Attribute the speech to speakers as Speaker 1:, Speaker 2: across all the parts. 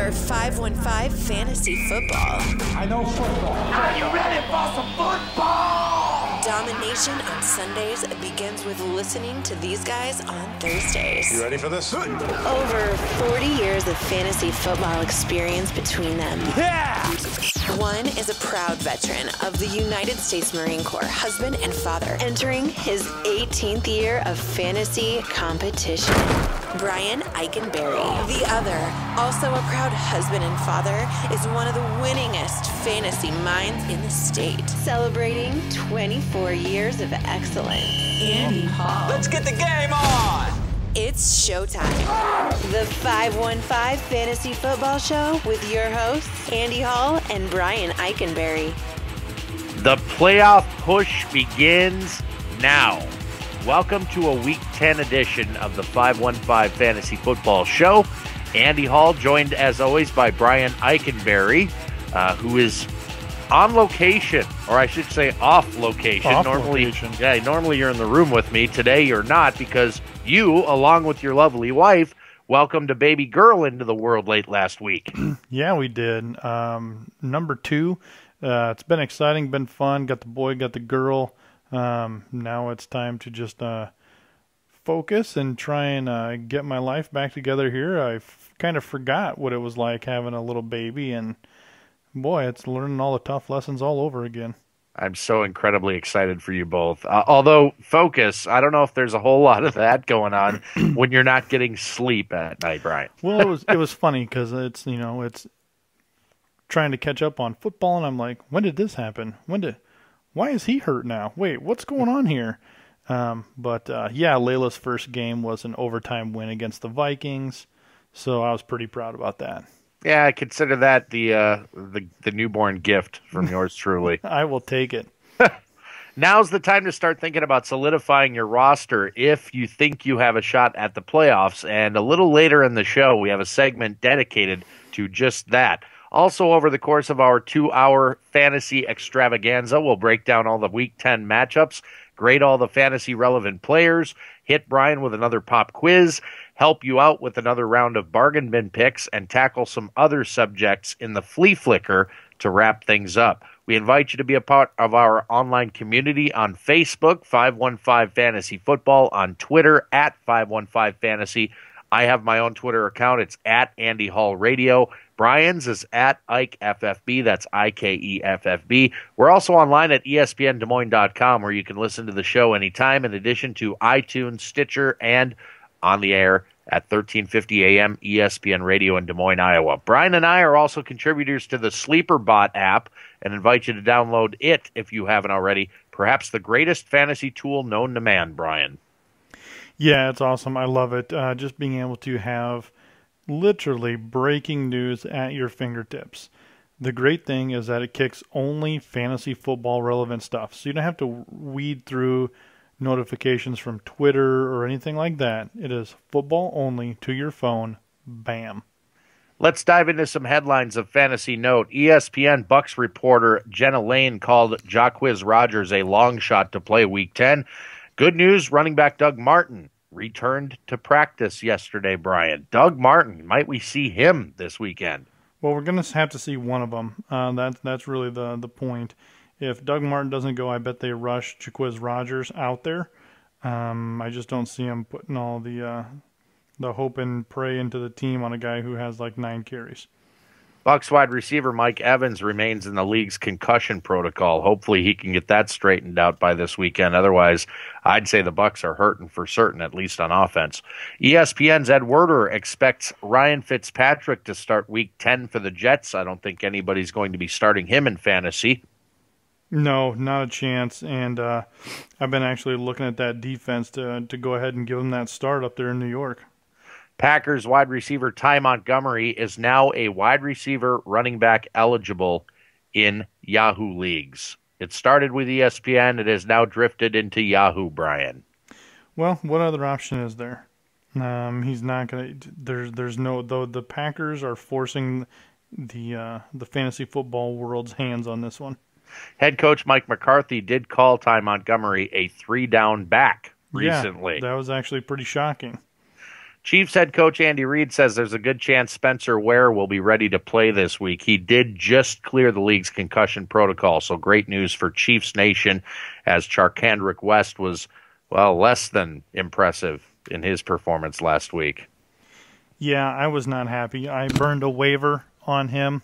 Speaker 1: for 515 Fantasy Football.
Speaker 2: I know football.
Speaker 3: Are you ready for some football?
Speaker 1: Domination on Sundays begins with listening to these guys on Thursdays.
Speaker 2: You ready for this?
Speaker 1: Over 40 years of fantasy football experience between them.
Speaker 3: Yeah!
Speaker 1: One is a proud veteran of the United States Marine Corps, husband and father, entering his 18th year of fantasy competition. Brian Eikenberry. The other, also a proud husband and father, is one of the winningest fantasy minds in the state, celebrating 24 years of excellence. Andy Hall.
Speaker 3: Let's get the game on!
Speaker 1: It's showtime. The 515 Fantasy Football Show with your hosts, Andy Hall and Brian Eikenberry.
Speaker 4: The playoff push begins now. Welcome to a Week 10 edition of the 515 Fantasy Football Show. Andy Hall, joined as always by Brian Eikenberry, who is on location, or I should say off location. Normally you're in the room with me. Today you're not, because you, along with your lovely wife, welcomed a baby girl into the world late last week.
Speaker 5: Yeah, we did. Number 2. It's been exciting, been fun. Got the boy, got the girl. Now it's time to just focus and try and get my life back together here. I kind of forgot what it was like having a little baby, and boy, it's learning all the tough lessons all over again.
Speaker 4: I'm so incredibly excited for you both. Although, focus, I don't know if there's a whole lot of that going on when you're not getting sleep at night, Brian.
Speaker 5: Well, it was funny because it's trying to catch up on football, and I'm like, when did this happen? Why is he hurt now? Wait, what's going on here? But Layla's first game was an overtime win against the Vikings, so I was pretty proud about that.
Speaker 4: Yeah, I consider that the newborn gift from yours truly.
Speaker 5: I will take it.
Speaker 4: Now's the time to start thinking about solidifying your roster if you think you have a shot at the playoffs. And a little later in the show, we have a segment dedicated to just that. Also, over the course of our 2-hour fantasy extravaganza, we'll break down all the Week 10 matchups, grade all the fantasy relevant players, hit Brian with another pop quiz, help you out with another round of bargain bin picks, and tackle some other subjects in the flea flicker to wrap things up. We invite you to be a part of our online community on Facebook, 515 Fantasy Football, on Twitter, at 515 Fantasy. I have my own Twitter account. It's at Andy Hall Radio. Brian's is at IkeFFB. That's IKEFFB. We're also online at ESPNDesMoines.com, where you can listen to the show anytime, in addition to iTunes, Stitcher, and on the air at 1350 AM ESPN Radio in Des Moines, Iowa. Brian and I are also contributors to the SleeperBot app and invite you to download it if you haven't already. Perhaps the greatest fantasy tool known to man, Brian.
Speaker 5: Yeah, it's awesome. I love it. Just being able to have literally breaking news at your fingertips. The great thing is that it kicks only fantasy football relevant stuff. So you don't have to weed through notifications from Twitter or anything like that. It is football only to your phone. Bam.
Speaker 4: Let's dive into some headlines of fantasy note. ESPN Bucks reporter Jenna Lane called Jacquizz Rodgers a long shot to play Week 10. Good news, running back Doug Martin returned to practice yesterday, Brian. Doug Martin, might we see him this weekend?
Speaker 5: Well, we're going to have to see one of them. That's really the point. If Doug Martin doesn't go, I bet they rush Jacquizz Rodgers out there. I just don't see him putting all the hope and pray into the team on a guy who has like 9 carries.
Speaker 4: Bucks wide receiver Mike Evans remains in the league's concussion protocol. Hopefully he can get that straightened out by this weekend. Otherwise, I'd say the Bucks are hurting for certain, at least on offense. ESPN's Ed Werder expects Ryan Fitzpatrick to start Week 10 for the Jets. I don't think anybody's going to be starting him in fantasy.
Speaker 5: No, not a chance. And I've been actually looking at that defense to go ahead and give him that start up there in New York.
Speaker 4: Packers wide receiver Ty Montgomery is now a wide receiver running back eligible in Yahoo leagues. It started with ESPN. It has now drifted into Yahoo, Brian.
Speaker 5: Well, what other option is there? He's not going to. There's no. Though the Packers are forcing the fantasy football world's hands on this one.
Speaker 4: Head coach Mike McCarthy did call Ty Montgomery a 3-down back recently.
Speaker 5: Yeah, that was actually pretty shocking.
Speaker 4: Chiefs head coach Andy Reid says there's a good chance Spencer Ware will be ready to play this week. He did just clear the league's concussion protocol, so great news for Chiefs Nation, as Charkandrick West was, well, less than impressive in his performance last week.
Speaker 5: Yeah, I was not happy. I burned a waiver on him,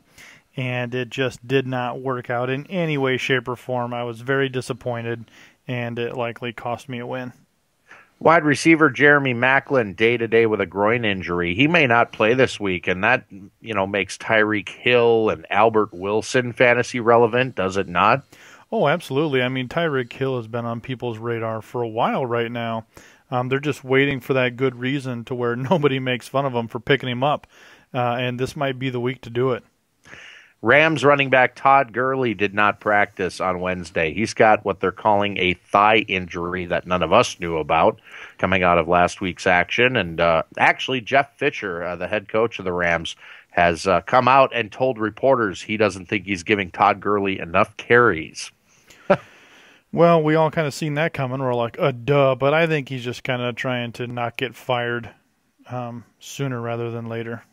Speaker 5: and it just did not work out in any way, shape, or form. I was very disappointed, and it likely cost me a win.
Speaker 4: Wide receiver Jeremy Maclin, day-to-day with a groin injury. He may not play this week, and that, makes Tyreek Hill and Albert Wilson fantasy relevant, does it not?
Speaker 5: Oh, absolutely. I mean, Tyreek Hill has been on people's radar for a while right now. They're just waiting for that good reason to where nobody makes fun of him for picking him up, and this might be the week to do it.
Speaker 4: Rams running back Todd Gurley did not practice on Wednesday. He's got what they're calling a thigh injury that none of us knew about coming out of last week's action. And actually, Jeff Fisher, the head coach of the Rams, has come out and told reporters he doesn't think he's giving Todd Gurley enough carries.
Speaker 5: Well, we all kind of seen that coming. We're like, duh. But I think he's just kind of trying to not get fired sooner rather than later.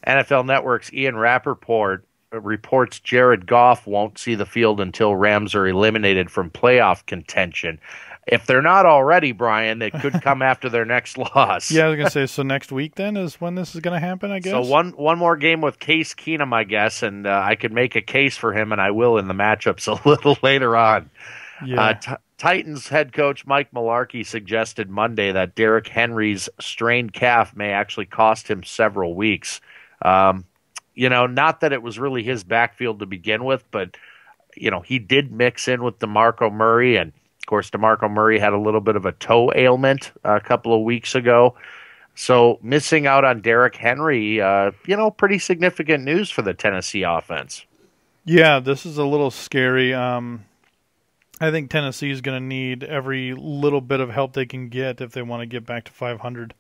Speaker 4: NFL Network's Ian Rappaport reports Jared Goff won't see the field until Rams are eliminated from playoff contention. If they're not already, Brian, it could come after their next loss.
Speaker 5: Yeah, I was going to say, so next week then is when this is going to happen, I guess?
Speaker 4: So one more game with Case Keenum, I guess, and I could make a case for him, and I will in the matchups a little later on.
Speaker 5: Yeah.
Speaker 4: Titans head coach Mike Mularkey suggested Monday that Derrick Henry's strained calf may actually cost him several weeks. Not that it was really his backfield to begin with, but, he did mix in with DeMarco Murray. And, of course, DeMarco Murray had a little bit of a toe ailment a couple of weeks ago. So missing out on Derrick Henry, pretty significant news for the Tennessee offense.
Speaker 5: Yeah, this is a little scary. I think Tennessee is going to need every little bit of help they can get if they want to get back to 500.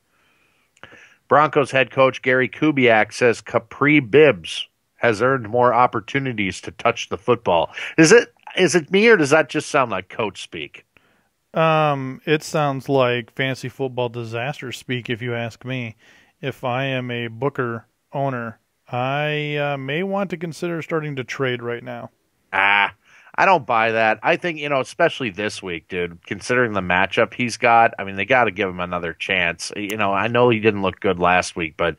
Speaker 4: Broncos head coach Gary Kubiak says Capri Bibbs has earned more opportunities to touch the football. Is it me, or does that just sound like coach speak?
Speaker 5: It sounds like fantasy football disaster speak, if you ask me. If I am a Booker owner, I may want to consider starting to trade right now.
Speaker 4: I don't buy that. I think, especially this week, dude, considering the matchup he's got, I mean, they got to give him another chance. I know he didn't look good last week, but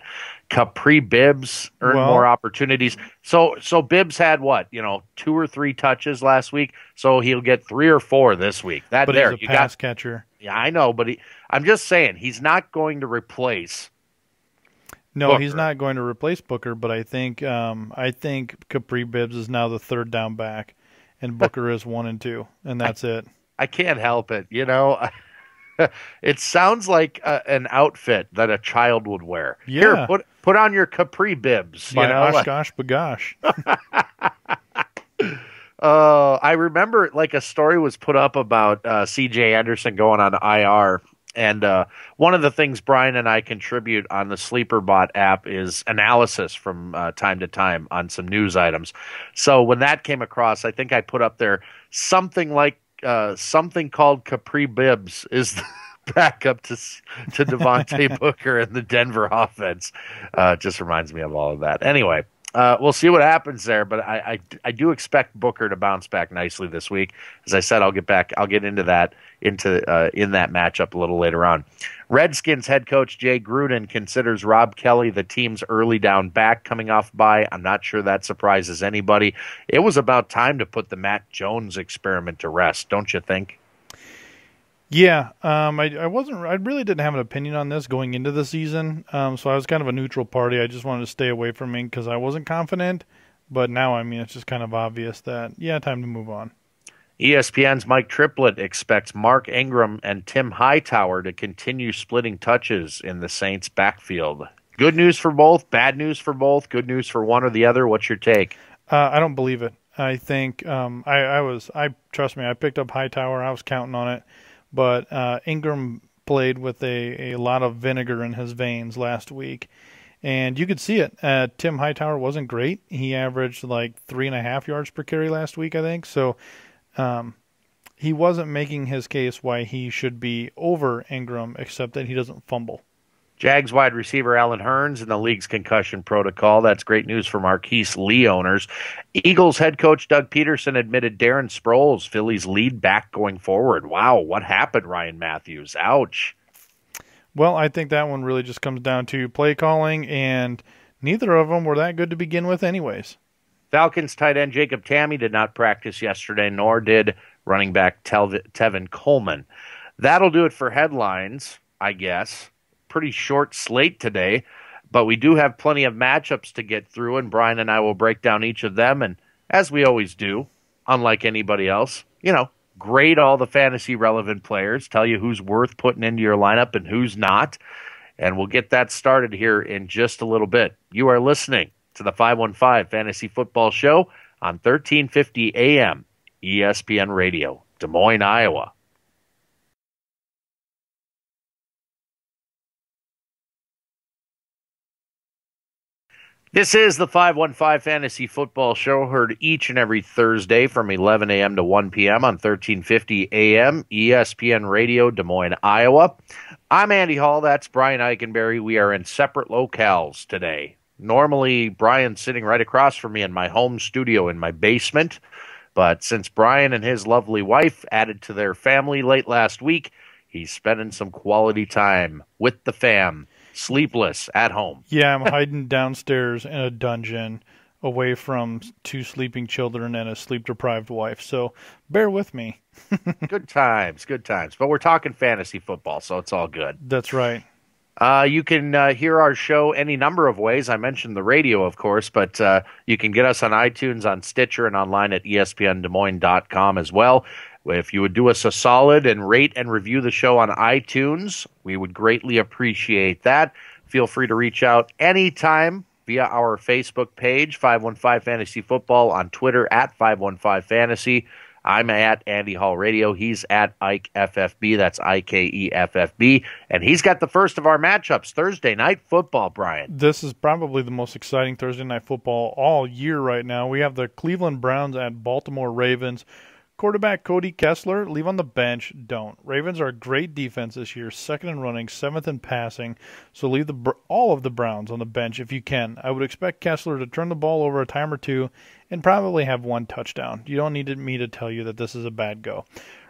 Speaker 4: Capri Bibbs earned more opportunities. So Bibbs had what, 2 or 3 touches last week, so he'll get 3 or 4 this week.
Speaker 5: But he's a pass catcher.
Speaker 4: Yeah, I know, but I'm just saying, he's not going to replace
Speaker 5: No,
Speaker 4: Booker.
Speaker 5: He's not going to replace Booker, but I think Capri Bibbs is now the third down back. And Booker is 1 and 2, and that's it.
Speaker 4: I can't help it. It sounds like an outfit that a child would wear.
Speaker 5: Yeah.
Speaker 4: Here, put on your Capri Bibs.
Speaker 5: By Oshkosh Bagosh.
Speaker 4: I remember a story was put up about C.J. Anderson going on IR. And one of the things Brian and I contribute on the SleeperBot app is analysis from time to time on some news items. So when that came across, I think I put up there something called Capri Bibbs is the backup to Devontae Booker in the Denver offense. Just reminds me of all of that. Anyway, we'll see what happens there, but I do expect Booker to bounce back nicely this week. As I said, I'll get into that in that matchup a little later on. Redskins head coach Jay Gruden considers Rob Kelly the team's early down back coming off bye. I'm not sure that surprises anybody. It was about time to put the Matt Jones experiment to rest, don't you think?
Speaker 5: Yeah, I really didn't have an opinion on this going into the season, so I was kind of a neutral party. I just wanted to stay away from him because I wasn't confident, but now, it's just kind of obvious that, time to move on.
Speaker 4: ESPN's Mike Triplett expects Mark Ingram and Tim Hightower to continue splitting touches in the Saints' backfield. Good news for both, bad news for both, good news for one or the other. What's your take?
Speaker 5: I don't believe it. I think trust me, I picked up Hightower. I was counting on it. But Ingram played with a lot of vinegar in his veins last week. And you could see it. Tim Hightower wasn't great. He averaged 3.5 yards per carry last week, I think. So he wasn't making his case why he should be over Ingram, except that he doesn't fumble.
Speaker 4: Jags wide receiver Allen Hurns in the league's concussion protocol. That's great news for Marquise Lee owners. Eagles head coach Doug Peterson admitted Darren Sproles, Philly's lead back going forward. Wow, what happened, Ryan Matthews? Ouch.
Speaker 5: Well, I think that one really just comes down to play calling, and neither of them were that good to begin with anyways.
Speaker 4: Falcons tight end Jacob Tamme did not practice yesterday, nor did running back Tevin Coleman. That'll do it for headlines, I guess. Pretty short slate today, but we do have plenty of matchups to get through, and Brian and I will break down each of them. And as we always do, unlike anybody else, grade all the fantasy relevant players, tell you who's worth putting into your lineup and who's not. And we'll get that started here in just a little bit. You are listening to the 515 Fantasy Football Show on 1350 AM ESPN Radio, Des Moines, Iowa. This is the 515 Fantasy Football Show, heard each and every Thursday from 11 a.m. to 1 p.m. on 1350 a.m. ESPN Radio, Des Moines, Iowa. I'm Andy Hall. That's Brian Eikenberry. We are in separate locales today. Normally, Brian's sitting right across from me in my home studio in my basement. But since Brian and his lovely wife added to their family late last week, he's spending some quality time with the fam. Sleepless at home.
Speaker 5: Yeah, I'm hiding downstairs in a dungeon away from 2 sleeping children and a sleep-deprived wife. So bear with me.
Speaker 4: Good times. But we're talking fantasy football, so it's all good.
Speaker 5: That's right.
Speaker 4: You can hear our show any number of ways. I mentioned the radio, of course, but you can get us on iTunes, on Stitcher, and online at espndesmoines.com as well. If you would do us a solid and rate and review the show on iTunes, we would greatly appreciate that. Feel free to reach out anytime via our Facebook page, 515 Fantasy Football, on Twitter at 515 Fantasy. I'm at Andy Hall Radio. He's at Ike FFB. That's IKEFFB. And he's got the first of our matchups, Thursday Night Football, Brian.
Speaker 5: This is probably the most exciting Thursday Night Football all year right now. We have the Cleveland Browns at Baltimore Ravens. Quarterback Cody Kessler, leave on the bench. Don't. Ravens are a great defense this year, second in running, seventh in passing. So leave all of the Browns on the bench if you can. I would expect Kessler to turn the ball over a time or two and probably have 1 touchdown. You don't need me to tell you that this is a bad go.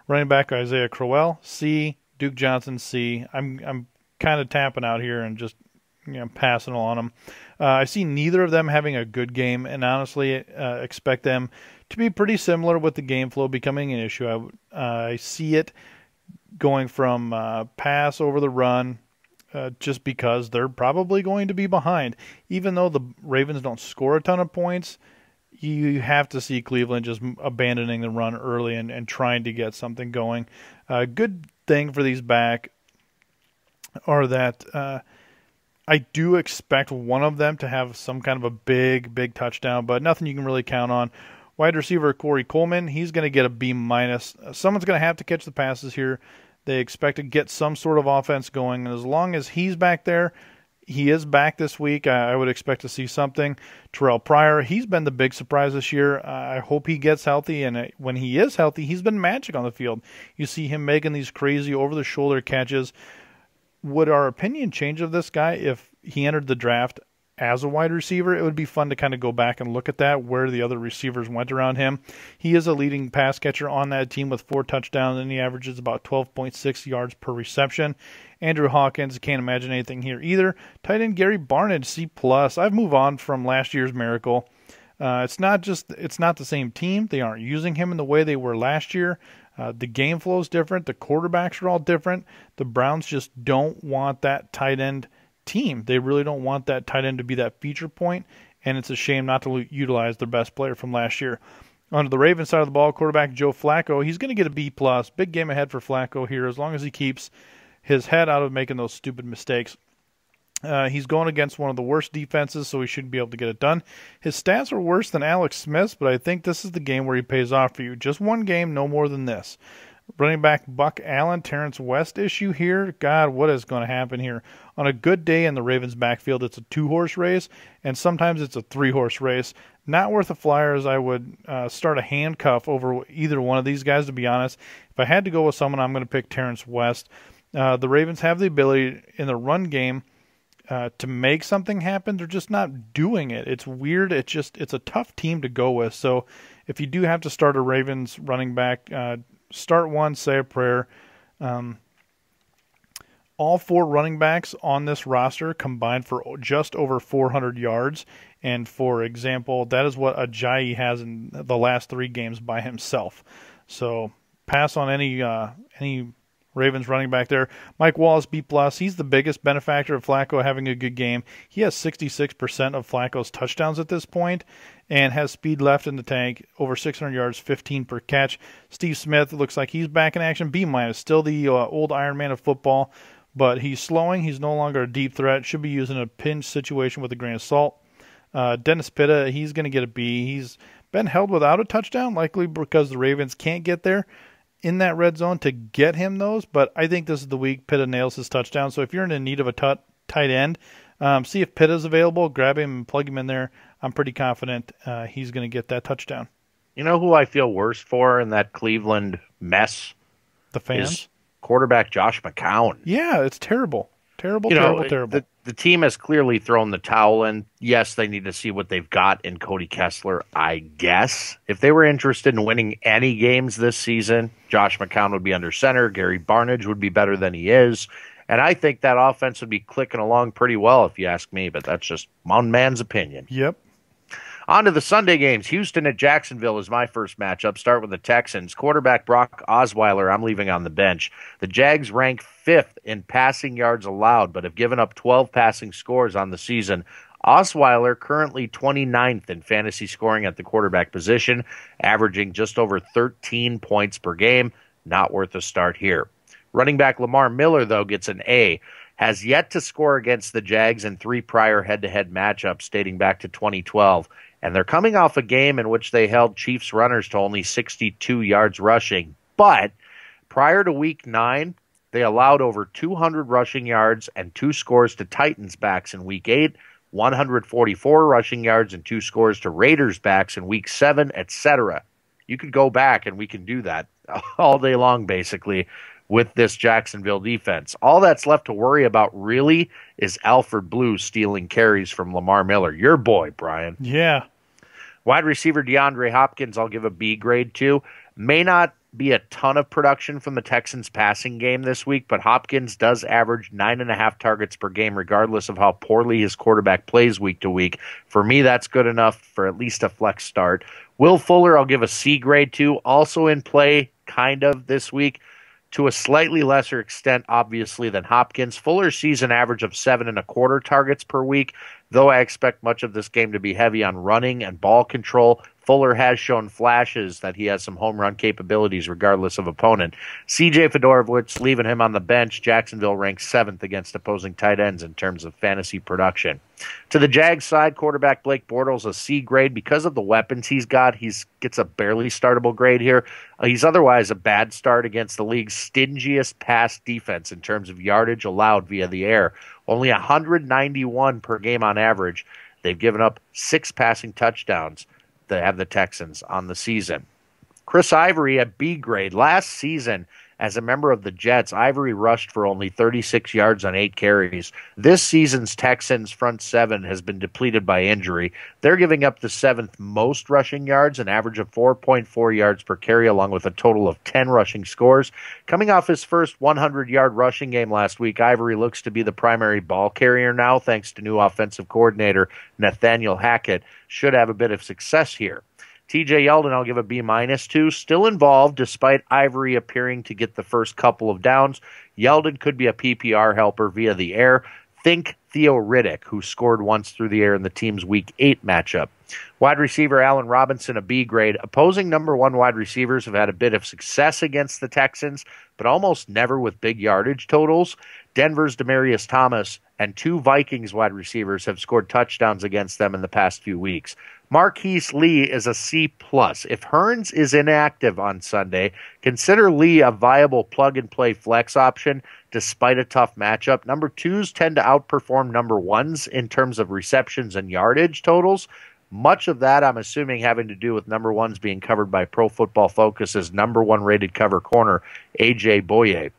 Speaker 5: Running back Isaiah Crowell, C. Duke Johnson, C. I'm kind of tapping out here and just passing on them. I see neither of them having a good game, and honestly expect them to be pretty similar with the game flow becoming an issue. I see it going from pass over the run just because they're probably going to be behind. Even though the Ravens don't score a ton of points, you have to see Cleveland just abandoning the run early and trying to get something going. Good thing for these back are that I do expect one of them to have some kind of a big touchdown, but nothing you can really count on. Wide receiver Corey Coleman, he's going to get a B-. Someone's going to have to catch the passes here. They expect to get some sort of offense going, and as long as he's back there, he is back this week. I would expect to see something. Terrell Pryor, he's been the big surprise this year. I hope he gets healthy, and when he is healthy, he's been magic on the field. You see him making these crazy over-the-shoulder catches. Would our opinion change of this guy if he entered the draft as a wide receiver? It would be fun to kind of go back and look at that, where the other receivers went around him. He is a leading pass catcher on that team with 4 touchdowns, and he averages about 12.6 yards per reception. Andrew Hawkins, can't imagine anything here either. Tight end Gary Barnidge, C+. I've moved on from last year's miracle. It's not the same team. They aren't using him in the way they were last year. The game flow is different. The quarterbacks are all different. The Browns just don't want that tight end team. They really don't want that tight end to be that feature point, and it's a shame not to utilize their best player from last year. On the Ravens side of the ball, quarterback Joe Flacco, he's going to get a B+. Big game ahead for Flacco here as long as he keeps his head out of making those stupid mistakes. He's going against one of the worst defenses, so he should be able to get it done. His stats are worse than Alex Smith's, but I think this is the game where he pays off for you. Just one game, no more than this. Running back Buck Allen, Terrence West issue here. God, what is going to happen here? On a good day in the Ravens backfield, it's a 2-horse race, and sometimes it's a 3-horse race. Not worth a flyer, as I would start a handcuff over either one of these guys, to be honest. If I had to go with someone, I'm going to pick Terrence West. The Ravens have the ability in the run game to make something happen. They're just not doing it. It's weird. It's a tough team to go with. So if you do have to start a Ravens running back, start one, say a prayer. All 4 running backs on this roster combined for just over 400 yards. And for example, that is what Ajayi has in the last 3 games by himself. So pass on any Ravens running back there. Mike Wallace, B+. He's the biggest benefactor of Flacco having a good game. He has 66% of Flacco's touchdowns at this point and has speed left in the tank, over 600 yards, 15 per catch. Steve Smith looks like he's back in action, B-, still the old Iron Man of football, but he's slowing. He's no longer a deep threat. Should be used in a pinch situation with a grain of salt. Dennis Pitta, he's going to get a B. He's been held without a touchdown, likely because the Ravens can't get there in that red zone to get him those, but I think this is the week Pitta nails his touchdown. So if you're in need of a tight end, see if Pitta's available, grab him and plug him in there. I'm pretty confident he's going to get that touchdown.
Speaker 4: You know who I feel worst for in that Cleveland mess?
Speaker 5: The fans?
Speaker 4: Is quarterback Josh McCown.
Speaker 5: Yeah, it's terrible. Terrible.
Speaker 4: The team has clearly thrown the towel in. Yes, they need to see what they've got in Cody Kessler, I guess. If they were interested in winning any games this season, Josh McCown would be under center. Gary Barnidge would be better than he is. And I think that offense would be clicking along pretty well, if you ask me. But that's just one man's opinion.
Speaker 5: Yep.
Speaker 4: On to the Sunday games. Houston at Jacksonville is my first matchup. Start with the Texans. Quarterback Brock Osweiler, I'm leaving on the bench. The Jags rank 5th in passing yards allowed, but have given up 12 passing scores on the season. Osweiler currently 29th in fantasy scoring at the quarterback position, averaging just over 13 points per game. Not worth a start here. Running back Lamar Miller, though, gets an A. Has yet to score against the Jags in 3 prior head-to-head matchups dating back to 2012. And they're coming off a game in which they held Chiefs runners to only 62 yards rushing. But prior to Week 9, they allowed over 200 rushing yards and 2 scores to Titans backs in Week 8, 144 rushing yards and 2 scores to Raiders backs in Week 7, etc. You could go back and we can do that all day long, basically, with this Jacksonville defense. All that's left to worry about really is Alfred Blue stealing carries from Lamar Miller. Your boy, Brian.
Speaker 5: Yeah.
Speaker 4: Wide receiver DeAndre Hopkins, I'll give a B grade to. May not be a ton of production from the Texans passing game this week, but Hopkins does average 9.5 targets per game regardless of how poorly his quarterback plays week to week. For me, that's good enough for at least a flex start. Will Fuller, I'll give a C grade to. Also in play kind of this week, to a slightly lesser extent, obviously, than Hopkins. Fuller's season average of 7.25 targets per week, though I expect much of this game to be heavy on running and ball control. Fuller has shown flashes that he has some home run capabilities regardless of opponent. C.J. Fedorowicz, leaving him on the bench. Jacksonville ranks 7th against opposing tight ends in terms of fantasy production. To the Jags side, quarterback Blake Bortles, a C grade. Because of the weapons he's got, he gets a barely startable grade here. He's otherwise a bad start against the league's stingiest pass defense in terms of yardage allowed via the air. Only 191 per game on average. They've given up 6 passing touchdowns that have the Texans on the season. Chris Ivory at B grade. Last season, as a member of the Jets, Ivory rushed for only 36 yards on 8 carries. This season's Texans front 7 has been depleted by injury. They're giving up the 7th most rushing yards, an average of 4.4 yards per carry, along with a total of 10 rushing scores. Coming off his first 100-yard rushing game last week, Ivory looks to be the primary ball carrier now, thanks to new offensive coordinator Nathaniel Hackett. Should have a bit of success here. TJ Yeldon, I'll give a B- to. Still involved, despite Ivory appearing to get the first couple of downs. Yeldon could be a PPR helper via the air. Think Theo Riddick, who scored once through the air in the team's Week 8 matchup. Wide receiver Allen Robinson, a B grade. Opposing number 1 wide receivers have had a bit of success against the Texans, but almost never with big yardage totals. Denver's Demaryius Thomas and 2 Vikings wide receivers have scored touchdowns against them in the past few weeks. Marquise Lee is a C+. If Hearns is inactive on Sunday, consider Lee a viable plug-and-play flex option despite a tough matchup. Number 2s tend to outperform number 1s in terms of receptions and yardage totals. Much of that, I'm assuming, having to do with number 1s being covered by Pro Football Focus's number 1 rated cover corner, A.J. Boye.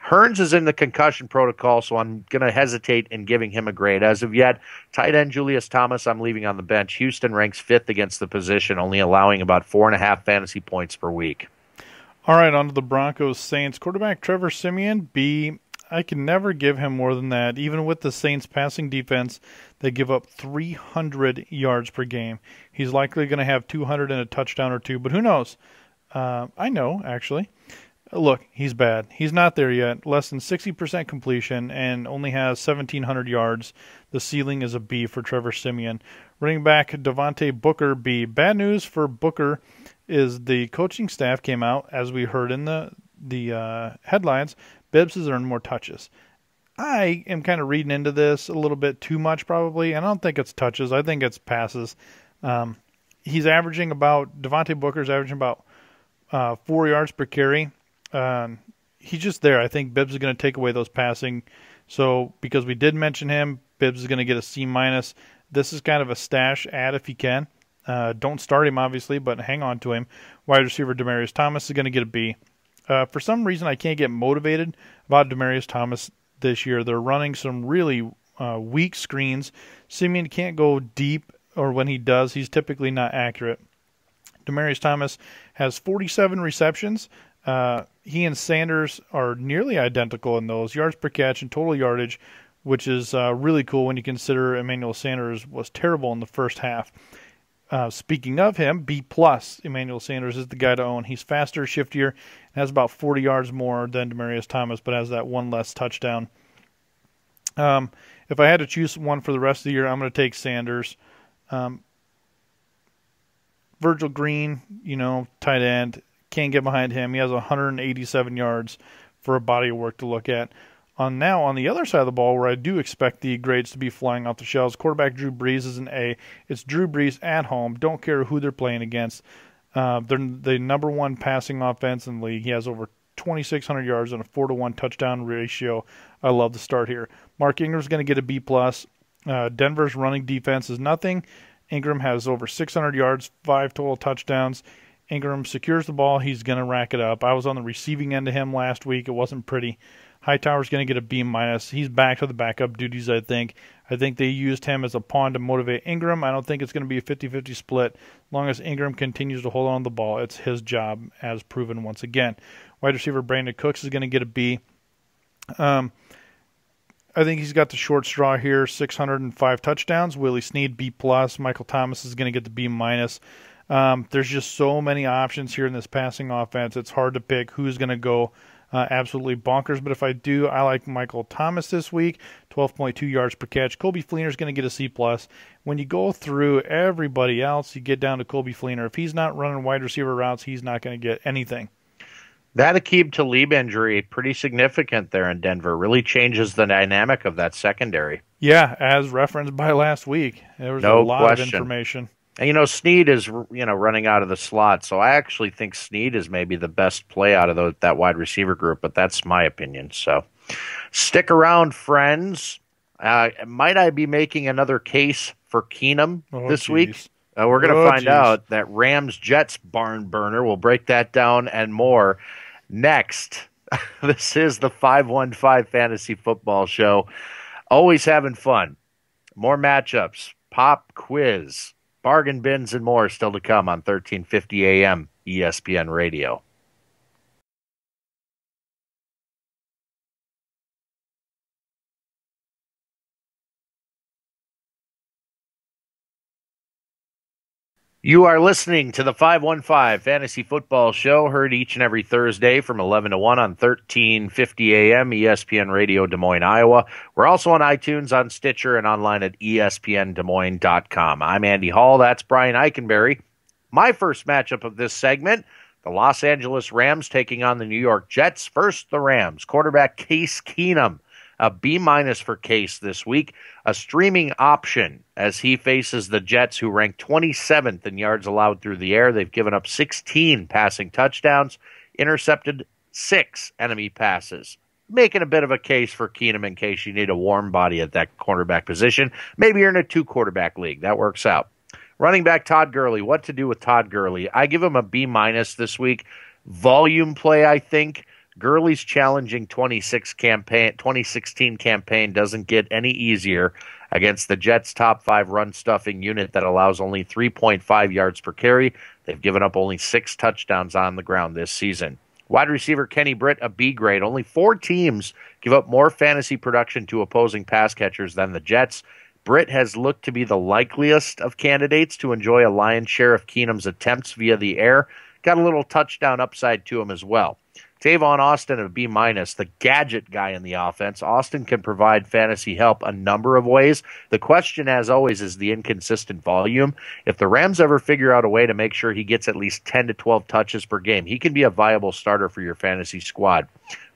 Speaker 4: Hearns is in the concussion protocol, so I'm going to hesitate in giving him a grade. As of yet, tight end Julius Thomas, I'm leaving on the bench. Houston ranks 5th against the position, only allowing about 4.5 fantasy points per week.
Speaker 5: All right, on to the Broncos Saints. Quarterback Trevor Siemian, B. I can never give him more than that. Even with the Saints passing defense, they give up 300 yards per game. He's likely going to have 200 and a touchdown or two, but who knows? I know, actually. Look, he's bad. He's not there yet. Less than 60% completion and only has 1,700 yards. The ceiling is a B for Trevor Siemian. Running back Devontae Booker, B. Bad news for Booker is the coaching staff came out, as we heard in the headlines, Bibbs has earned more touches. I am kind of reading into this a little bit too much probably, and I don't think it's touches. I think it's passes. He's averaging about, Devontae Booker's averaging about 4 yards per carry. He's just there. I think Bibbs is going to take away those passing. So because we did mention him, Bibbs is going to get a C-. This is kind of a stash add if you can. Don't start him, obviously, but hang on to him. Wide receiver Demaryius Thomas is going to get a B. For some reason, I can't get motivated about Demaryius Thomas this year. They're running some really weak screens. Siemian can't go deep, or when he does, he's typically not accurate. Demaryius Thomas has 47 receptions. He and Sanders are nearly identical in those yards per catch and total yardage, which is really cool when you consider Emmanuel Sanders was terrible in the first half. Speaking of him, B+, Emmanuel Sanders is the guy to own. He's faster, shiftier, and has about 40 yards more than Demaryius Thomas, but has that one less touchdown. If I had to choose one for the rest of the year, I'm going to take Sanders. Virgil Green, tight end, can't get behind him. He has 187 yards for a body of work to look at. On the other side of the ball, where I do expect the grades to be flying off the shelves, quarterback Drew Brees is an A. It's Drew Brees at home. Don't care who they're playing against. They're the number one passing offense in the league. He has over 2,600 yards and a 4-to-1 touchdown ratio. I love the start here. Mark Ingram's going to get a B+. Denver's running defense is nothing. Ingram has over 600 yards, 5 total touchdowns. Ingram secures the ball. He's going to rack it up. I was on the receiving end of him last week. It wasn't pretty. Hightower's going to get a B-. He's back to the backup duties, I think. I think they used him as a pawn to motivate Ingram. I don't think it's going to be a 50-50 split. As long as Ingram continues to hold on to the ball, it's his job, as proven once again. Wide receiver Brandon Cooks is going to get a B. I think he's got the short straw here, 605 touchdowns. Willie Snead, B+. Michael Thomas is going to get the B-. There's just so many options here in this passing offense. It's hard to pick who's going to go absolutely bonkers. But if I do, I like Michael Thomas this week, 12.2 yards per catch. Colby Fleener's going to get a C+. When you go through everybody else, you get down to Colby Fleener. If he's not running wide receiver routes, he's not going to get anything.
Speaker 4: That Aqib Talib injury, pretty significant there in Denver, really changes the dynamic of that secondary.
Speaker 5: Yeah, as referenced by last week. There was a lot of information.
Speaker 4: And, Snead is, running out of the slot, so I actually think Snead is maybe the best play out of that wide receiver group, but that's my opinion. So stick around, friends. Might I be making another case for Keenum this week? We're going to find out that Rams-Jets barn burner. We'll break that down and more next. This is the 515 Fantasy Football Show. Always having fun. More matchups, pop quiz, bargain bins, and more still to come on 1350 AM ESPN Radio. You are listening to the 515 Fantasy Football Show, heard each and every Thursday from 11 to 1 on 1350 AM, ESPN Radio, Des Moines, Iowa. We're also on iTunes, on Stitcher, and online at espndesmoines.com. I'm Andy Hall. That's Brian Eikenberry. My first matchup of this segment, the Los Angeles Rams taking on the New York Jets. First, the Rams. Quarterback Case Keenum. A B- for Case this week, a streaming option as he faces the Jets, who rank 27th in yards allowed through the air. They've given up 16 passing touchdowns, intercepted 6 enemy passes. Making a bit of a case for Keenum in case you need a warm body at that quarterback position. Maybe you're in a 2-quarterback league. That works out. Running back Todd Gurley. What to do with Todd Gurley? I give him a B- this week. Volume play, I think. Gurley's challenging 2016 campaign doesn't get any easier against the Jets' top 5 run-stuffing unit that allows only 3.5 yards per carry. They've given up only 6 touchdowns on the ground this season. Wide receiver Kenny Britt, a B grade. Only 4 teams give up more fantasy production to opposing pass catchers than the Jets. Britt has looked to be the likeliest of candidates to enjoy a lion's share of Keenum's attempts via the air. Got a little touchdown upside to him as well. Tavon Austin, a B-, the gadget guy in the offense. Austin can provide fantasy help a number of ways. The question, as always, is the inconsistent volume. If the Rams ever figure out a way to make sure he gets at least 10 to 12 touches per game, he can be a viable starter for your fantasy squad.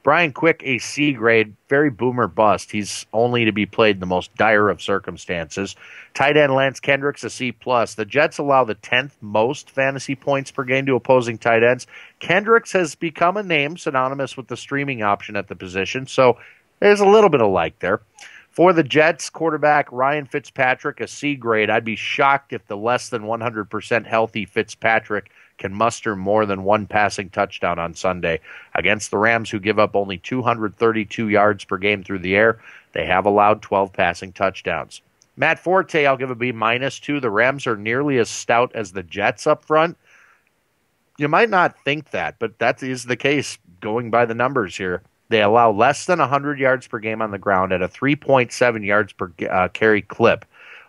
Speaker 4: Brian Quick, a C grade, very boomer bust. He's only to be played in the most dire of circumstances. Tight end Lance Kendricks, a C+. The Jets allow the 10th most fantasy points per game to opposing tight ends. Kendricks has become a name synonymous with the streaming option at the position, so there's a little bit of like there. For the Jets, quarterback Ryan Fitzpatrick, a C grade. I'd be shocked if the less than 100% healthy Fitzpatrick can muster more than 1 passing touchdown on Sunday. Against the Rams, who give up only 232 yards per game through the air, they have allowed 12 passing touchdowns. Matt Forte, I'll give a B- to. The Rams are nearly as stout as the Jets up front. You might not think that, but that is the case going by the numbers here. They allow less than 100 yards per game on the ground at a 3.7 yards per carry clip.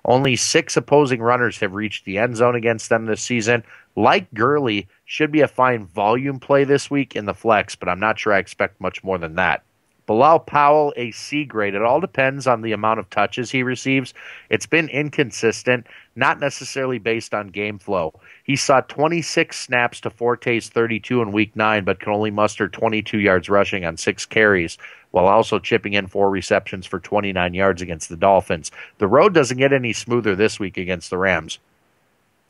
Speaker 4: Only 6 opposing runners have reached the end zone against them this season. Like Gurley, should be a fine volume play this week in the flex, but I'm not sure I expect much more than that. Bilal Powell, a C grade. It all depends on the amount of touches he receives. It's been inconsistent, not necessarily based on game flow. He saw 26 snaps to Forte's 32 in Week 9, but can only muster 22 yards rushing on 6 carries, while also chipping in 4 receptions for 29 yards against the Dolphins. The road doesn't get any smoother this week against the Rams.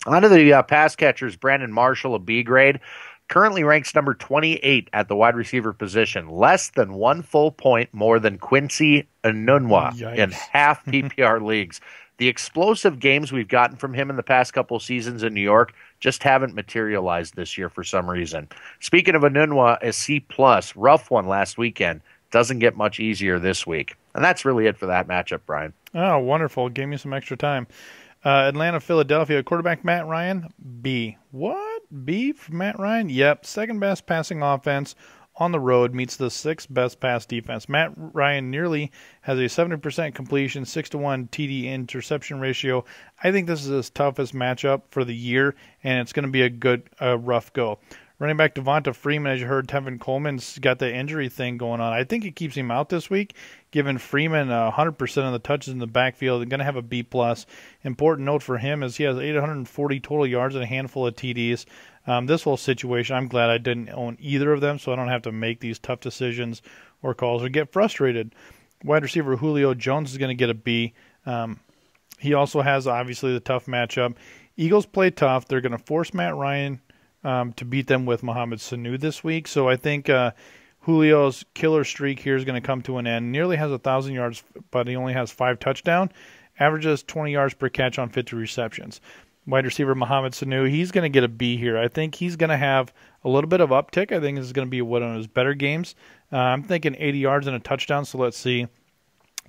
Speaker 4: On to the pass catchers, Brandon Marshall, a B grade. Currently ranks number 28 at the wide receiver position, less than 1 full point more than Quincy Enunwa in half PPR leagues. The explosive games we've gotten from him in the past couple seasons in New York just haven't materialized this year for some reason. Speaking of Enunwa, a C+, rough one last weekend. Doesn't get much easier this week. And that's really it for that matchup, Brian.
Speaker 5: Oh, wonderful. Gave me some extra time. Atlanta, Philadelphia, quarterback Matt Ryan, B. What? B for Matt Ryan? Yep. Second best passing offense on the road meets the 6th best pass defense. Matt Ryan nearly has a 70% completion, 6-to-1 TD interception ratio. I think this is his toughest matchup for the year, and it's going to be a good, rough go. Running back Devonta Freeman, as you heard, Tevin Coleman's got the injury thing going on. I think it keeps him out this week, giving Freeman 100% of the touches in the backfield. They're going to have a B+. Important note for him is he has 840 total yards and a handful of TDs. This whole situation, I'm glad I didn't own either of them, so I don't have to make these tough decisions or calls or get frustrated. Wide receiver Julio Jones is going to get a B. He also has, obviously, the tough matchup. Eagles play tough. They're going to force Matt Ryan to beat them with Mohamed Sanu this week. So I think Julio's killer streak here is going to come to an end. Nearly has 1,000 yards, but he only has 5 touchdowns. Averages 20 yards per catch on 50 receptions. Wide receiver Mohamed Sanu, he's going to get a B here. I think he's going to have a little bit of uptick. I think this is going to be one of his better games. I'm thinking 80 yards and a touchdown, so let's see.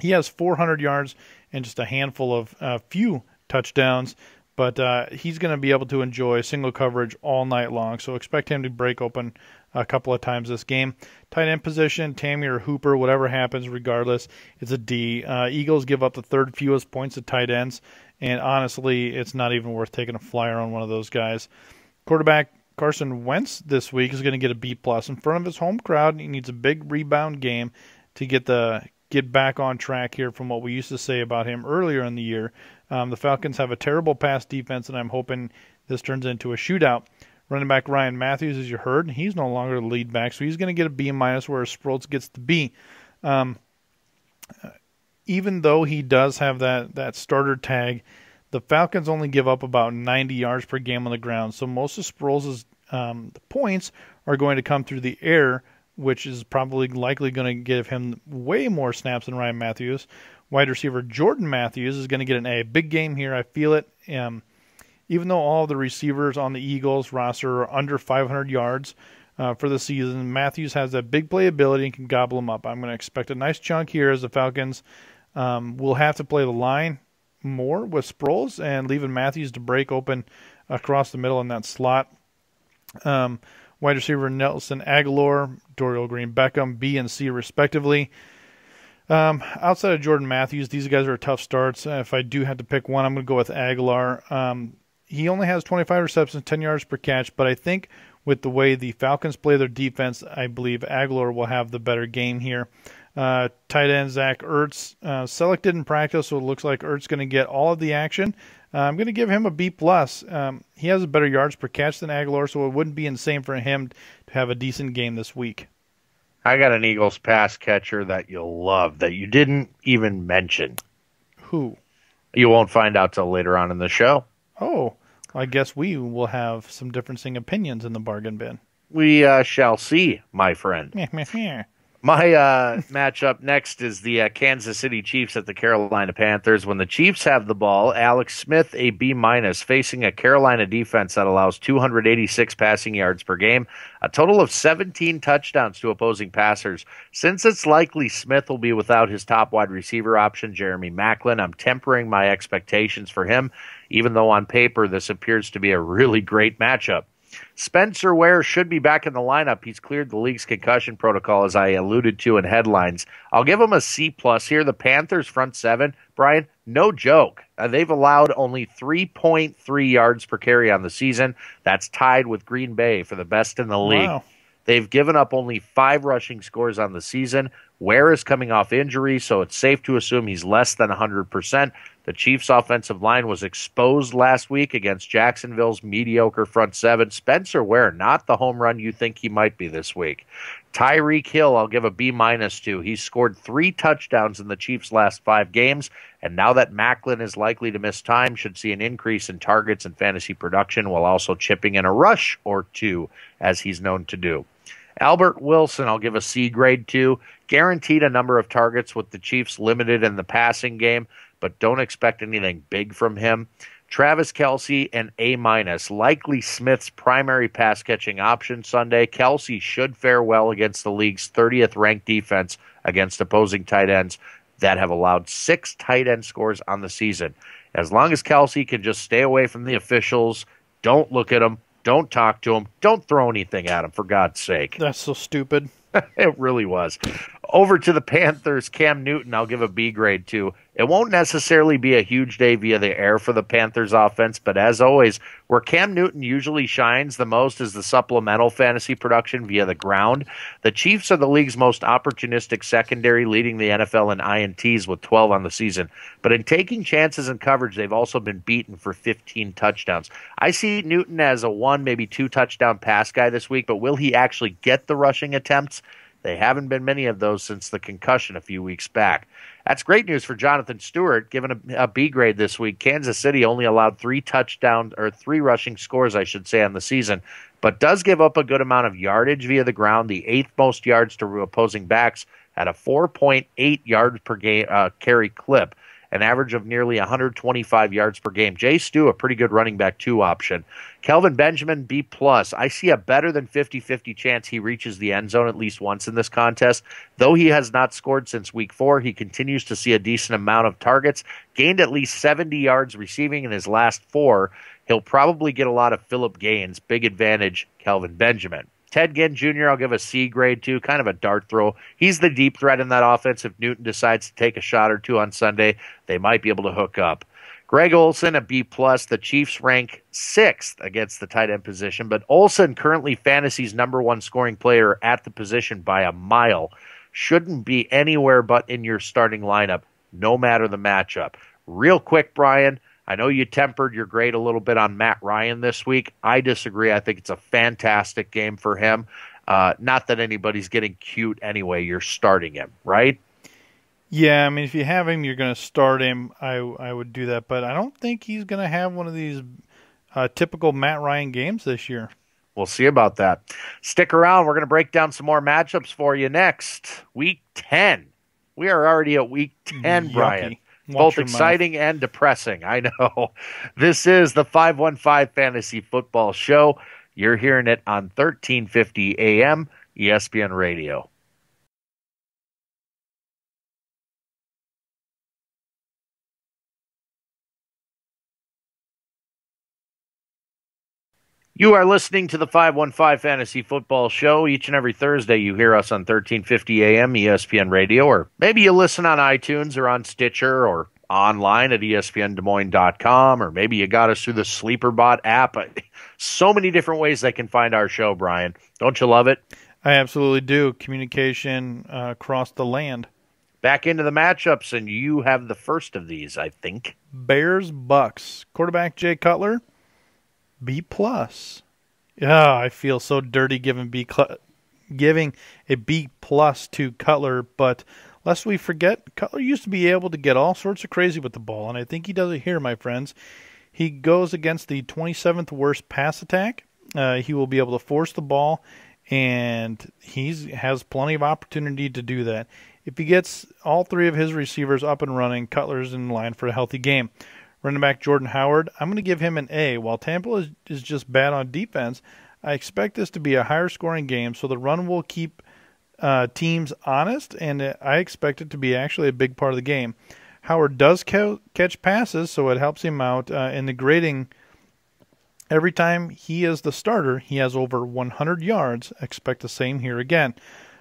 Speaker 5: He has 400 yards and just a handful of few touchdowns. But he's going to be able to enjoy single coverage all night long, so expect him to break open a couple of times this game. Tight end position, Tammy or Hooper, whatever happens, regardless, it's a D. Eagles give up the 3rd fewest points to tight ends, and honestly, it's not even worth taking a flyer on one of those guys. Quarterback Carson Wentz this week is going to get a B+. In front of his home crowd, he needs a big rebound game to get back on track here from what we used to say about him earlier in the year. The Falcons have a terrible pass defense, and I'm hoping this turns into a shootout. Running back Ryan Matthews, as you heard, he's no longer the lead back, so he's going to get a B-, whereas Sproles gets the B. Even though he does have that starter tag, the Falcons only give up about 90 yards per game on the ground, so most of Sproles' points are going to come through the air, which is probably likely going to give him way more snaps than Ryan Matthews. Wide receiver Jordan Matthews is going to get an A. Big game here. I feel it. Even though all the receivers on the Eagles roster are under 500 yards, for the season. Matthews has that big playability and can gobble them up. I'm going to expect a nice chunk here as the Falcons will have to play the line more with Sproles and leaving Matthews to break open across the middle in that slot. Wide receiver Nelson Aguilar, Dorial Green Beckham, B and C respectively. Outside of Jordan Matthews, these guys are tough starts. If I do have to pick one, I'm going to go with Aguilar. He only has 25 receptions, 10 yards per catch, but I think with the way the Falcons play their defense, I believe Aguilar will have the better game here. Tight end Zach Ertz, selected in practice, so it looks like Ertz going to get all of the action. I'm going to give him a B+. He has a better yards per catch than Aguilar, so it wouldn't be insane for him to have a decent game this week.
Speaker 4: I got an Eagles pass catcher that you'll love that you didn't even mention.
Speaker 5: Who?
Speaker 4: You won't find out till later on in the show.
Speaker 5: Oh, I guess we will have some differing opinions in the bargain bin.
Speaker 4: We shall see, my friend. My matchup next is the Kansas City Chiefs at the Carolina Panthers. When the Chiefs have the ball, Alex Smith, a B-, facing a Carolina defense that allows 286 passing yards per game, a total of 17 touchdowns to opposing passers. Since it's likely Smith will be without his top wide receiver option, Jeremy Maclin, I'm tempering my expectations for him, even though on paper this appears to be a really great matchup. Spencer Ware should be back in the lineup. He's cleared the league's concussion protocol, as I alluded to in headlines. I'll give him a C+ here. The Panthers' front seven, Brian, no joke. They've allowed only 3.3 yards per carry on the season. That's tied with Green Bay for the best in the league.
Speaker 5: Wow.
Speaker 4: They've given up only 5 rushing scores on the season. Ware is coming off injury, so it's safe to assume he's less than 100%. The Chiefs' offensive line was exposed last week against Jacksonville's mediocre front seven. Spencer Ware, not the home run you think he might be this week. Tyreek Hill, I'll give a B- to. He's scored 3 touchdowns in the Chiefs' last 5 games, and now that Maclin is likely to miss time, should see an increase in targets and fantasy production while also chipping in a rush or 2, as he's known to do. Albert Wilson, I'll give a C grade to. Guaranteed a number of targets with the Chiefs limited in the passing game, but don't expect anything big from him. Travis Kelce, an A-, likely Smith's primary pass-catching option Sunday. Kelce should fare well against the league's 30th ranked defense against opposing tight ends that have allowed 6 tight end scores on the season. As long as Kelce can just stay away from the officials, don't look at them, don't talk to him, don't throw anything at him, for God's sake.
Speaker 5: That's so stupid.
Speaker 4: It really was. Over to the Panthers, Cam Newton, I'll give a B grade to. It won't necessarily be a huge day via the air for the Panthers offense, but as always, where Cam Newton usually shines the most is the supplemental fantasy production via the ground. The Chiefs are the league's most opportunistic secondary, leading the NFL in INTs with 12 on the season. But in taking chances and coverage, they've also been beaten for 15 touchdowns. I see Newton as a 1, maybe 2 touchdown pass guy this week, but will he actually get the rushing attempts? They haven't been many of those since the concussion a few weeks back. That's great news for Jonathan Stewart, given a B grade this week. Kansas City only allowed 3 rushing scores, I should say, on the season, but does give up a good amount of yardage via the ground, the 8th most yards to opposing backs at a 4.8 yards per game carry clip, an average of nearly 125 yards per game. Jay Stu, a pretty good running back 2 option. Kelvin Benjamin, B+. I see a better than 50-50 chance he reaches the end zone at least once in this contest. Though he has not scored since week 4, he continues to see a decent amount of targets, gained at least 70 yards receiving in his last 4. He'll probably get a lot of Phillip Gaines. Big advantage, Kelvin Benjamin. Ted Ginn Jr., I'll give a C grade to, kind of a dart throw. He's the deep threat in that offense. If Newton decides to take a shot or 2 on Sunday, they might be able to hook up. Greg Olsen, a B+. The Chiefs rank 6th against the tight end position, but Olsen, currently fantasy's #1 scoring player at the position by a mile, shouldn't be anywhere but in your starting lineup, no matter the matchup. Real quick, Brian, I know you tempered your grade a little bit on Matt Ryan this week. I disagree. I think it's a fantastic game for him. Not that anybody's getting cute anyway. You're starting him, right?
Speaker 5: Yeah, I mean, if you have him, you're going to start him. I would do that, but I don't think he's going to have one of these typical Matt Ryan games this year.
Speaker 4: We'll see about that. Stick around. We're going to break down some more matchups for you next. Week 10. We are already at Week 10, Brian. Both exciting and depressing, I know. This is the 515 Fantasy Football Show. You're hearing it on 1350 AM ESPN Radio. You are listening to the 515 Fantasy Football Show. Each and every Thursday, you hear us on 1350 AM ESPN Radio, or maybe you listen on iTunes or on Stitcher or online at espndesmoines.com, or maybe you got us through the SleeperBot app. So many different ways they can find our show, Brian. Don't you love it?
Speaker 5: I absolutely do. Communication across the land.
Speaker 4: Back into the matchups, and you have the first of these, I think.
Speaker 5: Bears-Bucks. Quarterback Jay Cutler, B+. Yeah, I feel so dirty giving a B+ to Cutler, but lest we forget, Cutler used to be able to get all sorts of crazy with the ball, and I think he does it here, my friends. He goes against the 27th worst pass attack. He will be able to force the ball, and he has plenty of opportunity to do that. If he gets all three of his receivers up and running, Cutler's in line for a healthy game. Running back Jordan Howard, I'm going to give him an A. While Tampa is just bad on defense, I expect this to be a higher scoring game, so the run will keep teams honest, and I expect it to be actually a big part of the game. Howard does catch passes, so it helps him out in the grading. Every time he is the starter, he has over 100 yards. Expect the same here again.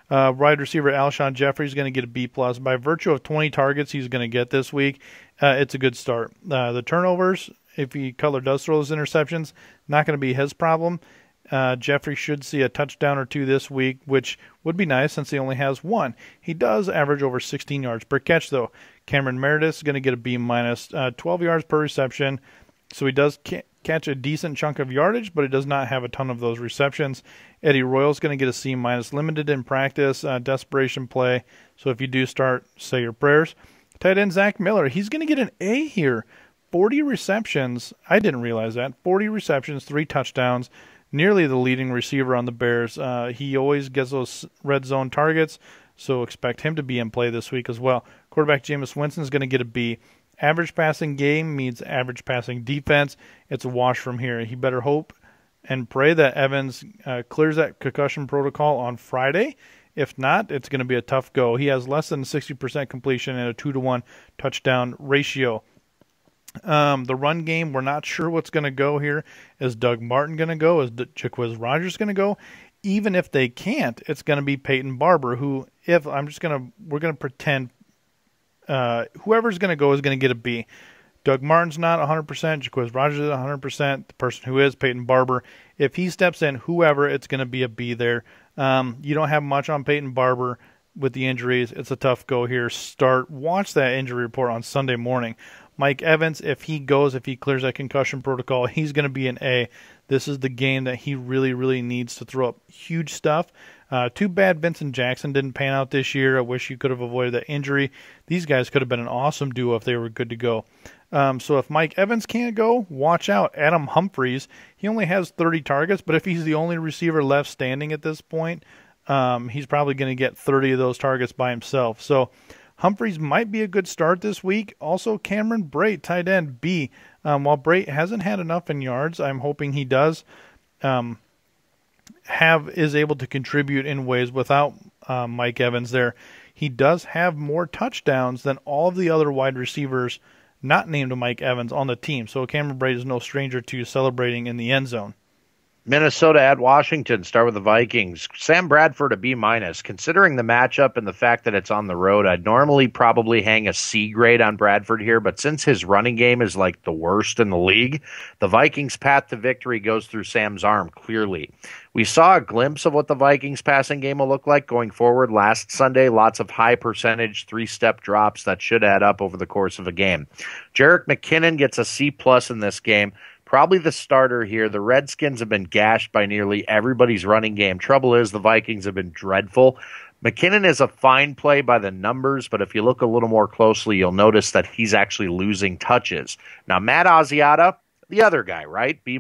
Speaker 5: Wide receiver Alshon Jeffrey is going to get a B+. By virtue of 20 targets he's going to get this week, it's a good start. The turnovers, if Cutler does throw those interceptions, not going to be his problem. Jeffrey should see a touchdown or two this week, which would be nice since he only has one. He does average over 16 yards per catch, though. Cameron Meredith is going to get a B-, 12 yards per reception. So he does catch a decent chunk of yardage, but he does not have a ton of those receptions. Eddie Royal is going to get a C-, limited in practice, desperation play. So if you do start, say your prayers. Tight end Zach Miller, he's going to get an A here. 40 receptions. I didn't realize that. 40 receptions, 3 touchdowns. Nearly the leading receiver on the Bears. He always gets those red zone targets, so expect him to be in play this week as well. Quarterback Jameis Winston is going to get a B. Average passing game means average passing defense. It's a wash from here. He better hope and pray that Evans clears that concussion protocol on Friday. If not, it's going to be a tough go. He has less than 60% completion and a 2-to-1 touchdown ratio. The run game, we're not sure what's going to go here. Is Doug Martin going to go? Is Jaquiz Rogers going to go? Even if they can't, it's going to be Peyton Barber, who, we're going to pretend whoever's going to go is going to get a B. Doug Martin's not 100%. Jaquiz Rogers is 100%. The person who is, Peyton Barber. If he steps in, whoever, it's going to be a B there. You don't have much on Peyton Barber with the injuries. It's a tough go here. Watch that injury report on Sunday morning. Mike Evans, if he clears that concussion protocol, he's going to be an A. This is the game that he really, really needs to throw up huge stuff. Too bad Vincent Jackson didn't pan out this year. I wish you could have avoided that injury. These guys could have been an awesome duo if they were good to go. So if Mike Evans can't go, watch out. Adam Humphries, he only has 30 targets, but if he's the only receiver left standing at this point, he's probably going to get 30 of those targets by himself. So Humphries might be a good start this week. Also, Cameron Brate, tight end, B. While Brate hasn't had enough in yards, I'm hoping he does is able to contribute in ways without Mike Evans there. He does have more touchdowns than all of the other wide receivers not named Mike Evans on the team. So Cameron Brate is no stranger to celebrating in the end zone.
Speaker 4: Minnesota at Washington. Start with the Vikings. Sam Bradford, a B-. Considering the matchup and the fact that it's on the road, I'd normally probably hang a C grade on Bradford here, but since his running game is like the worst in the league, the Vikings' path to victory goes through Sam's arm, clearly. We saw a glimpse of what the Vikings' passing game will look like going forward last Sunday. Lots of high percentage 3-step drops that should add up over the course of a game. Jerick McKinnon gets a C+ in this game. Probably the starter here. The Redskins have been gashed by nearly everybody's running game. Trouble is the Vikings have been dreadful. McKinnon is a fine play by the numbers, but if you look a little more closely, you'll notice that he's actually losing touches. Now, Matt Asiata, the other guy, right? B-.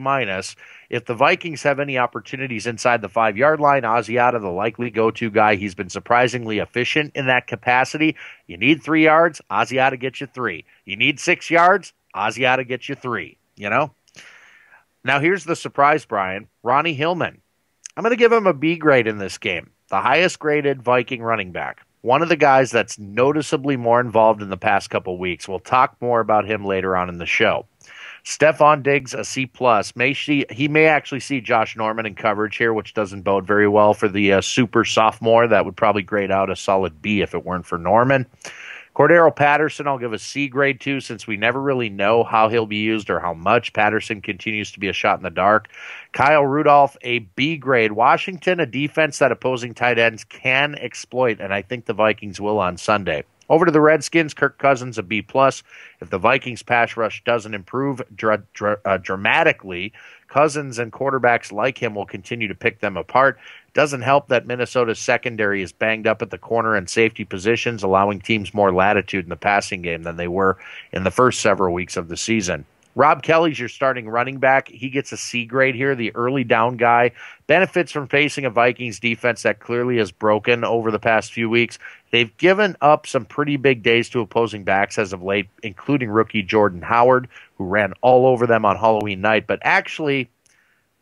Speaker 4: If the Vikings have any opportunities inside the 5-yard line, Asiata, the likely go-to guy. He's been surprisingly efficient in that capacity. You need 3 yards, Asiata gets you 3. You need 6 yards, Asiata gets you 3, you know? Now, here's the surprise, Brian. Ronnie Hillman. I'm going to give him a B grade in this game. The highest graded Viking running back. One of the guys that's noticeably more involved in the past couple weeks. We'll talk more about him later on in the show. Stephon Diggs, a C+. He may actually see Josh Norman in coverage here, which doesn't bode very well for the super sophomore. That would probably grade out a solid B if it weren't for Norman. Cordero Patterson, I'll give a C grade to, since we never really know how he'll be used or how much. Patterson continues to be a shot in the dark. Kyle Rudolph, a B grade. Washington, a defense that opposing tight ends can exploit, and I think the Vikings will on Sunday. Over to the Redskins, Kirk Cousins, a B+. If the Vikings pass rush doesn't improve dramatically, Cousins and quarterbacks like him will continue to pick them apart. Doesn't help that Minnesota's secondary is banged up at the corner and safety positions, allowing teams more latitude in the passing game than they were in the first several weeks of the season. Rob Kelly's your starting running back. He gets a C grade here. The early down guy benefits from facing a Vikings defense that clearly has broken over the past few weeks. They've given up some pretty big days to opposing backs as of late, including rookie Jordan Howard, who ran all over them on Halloween night. But actually,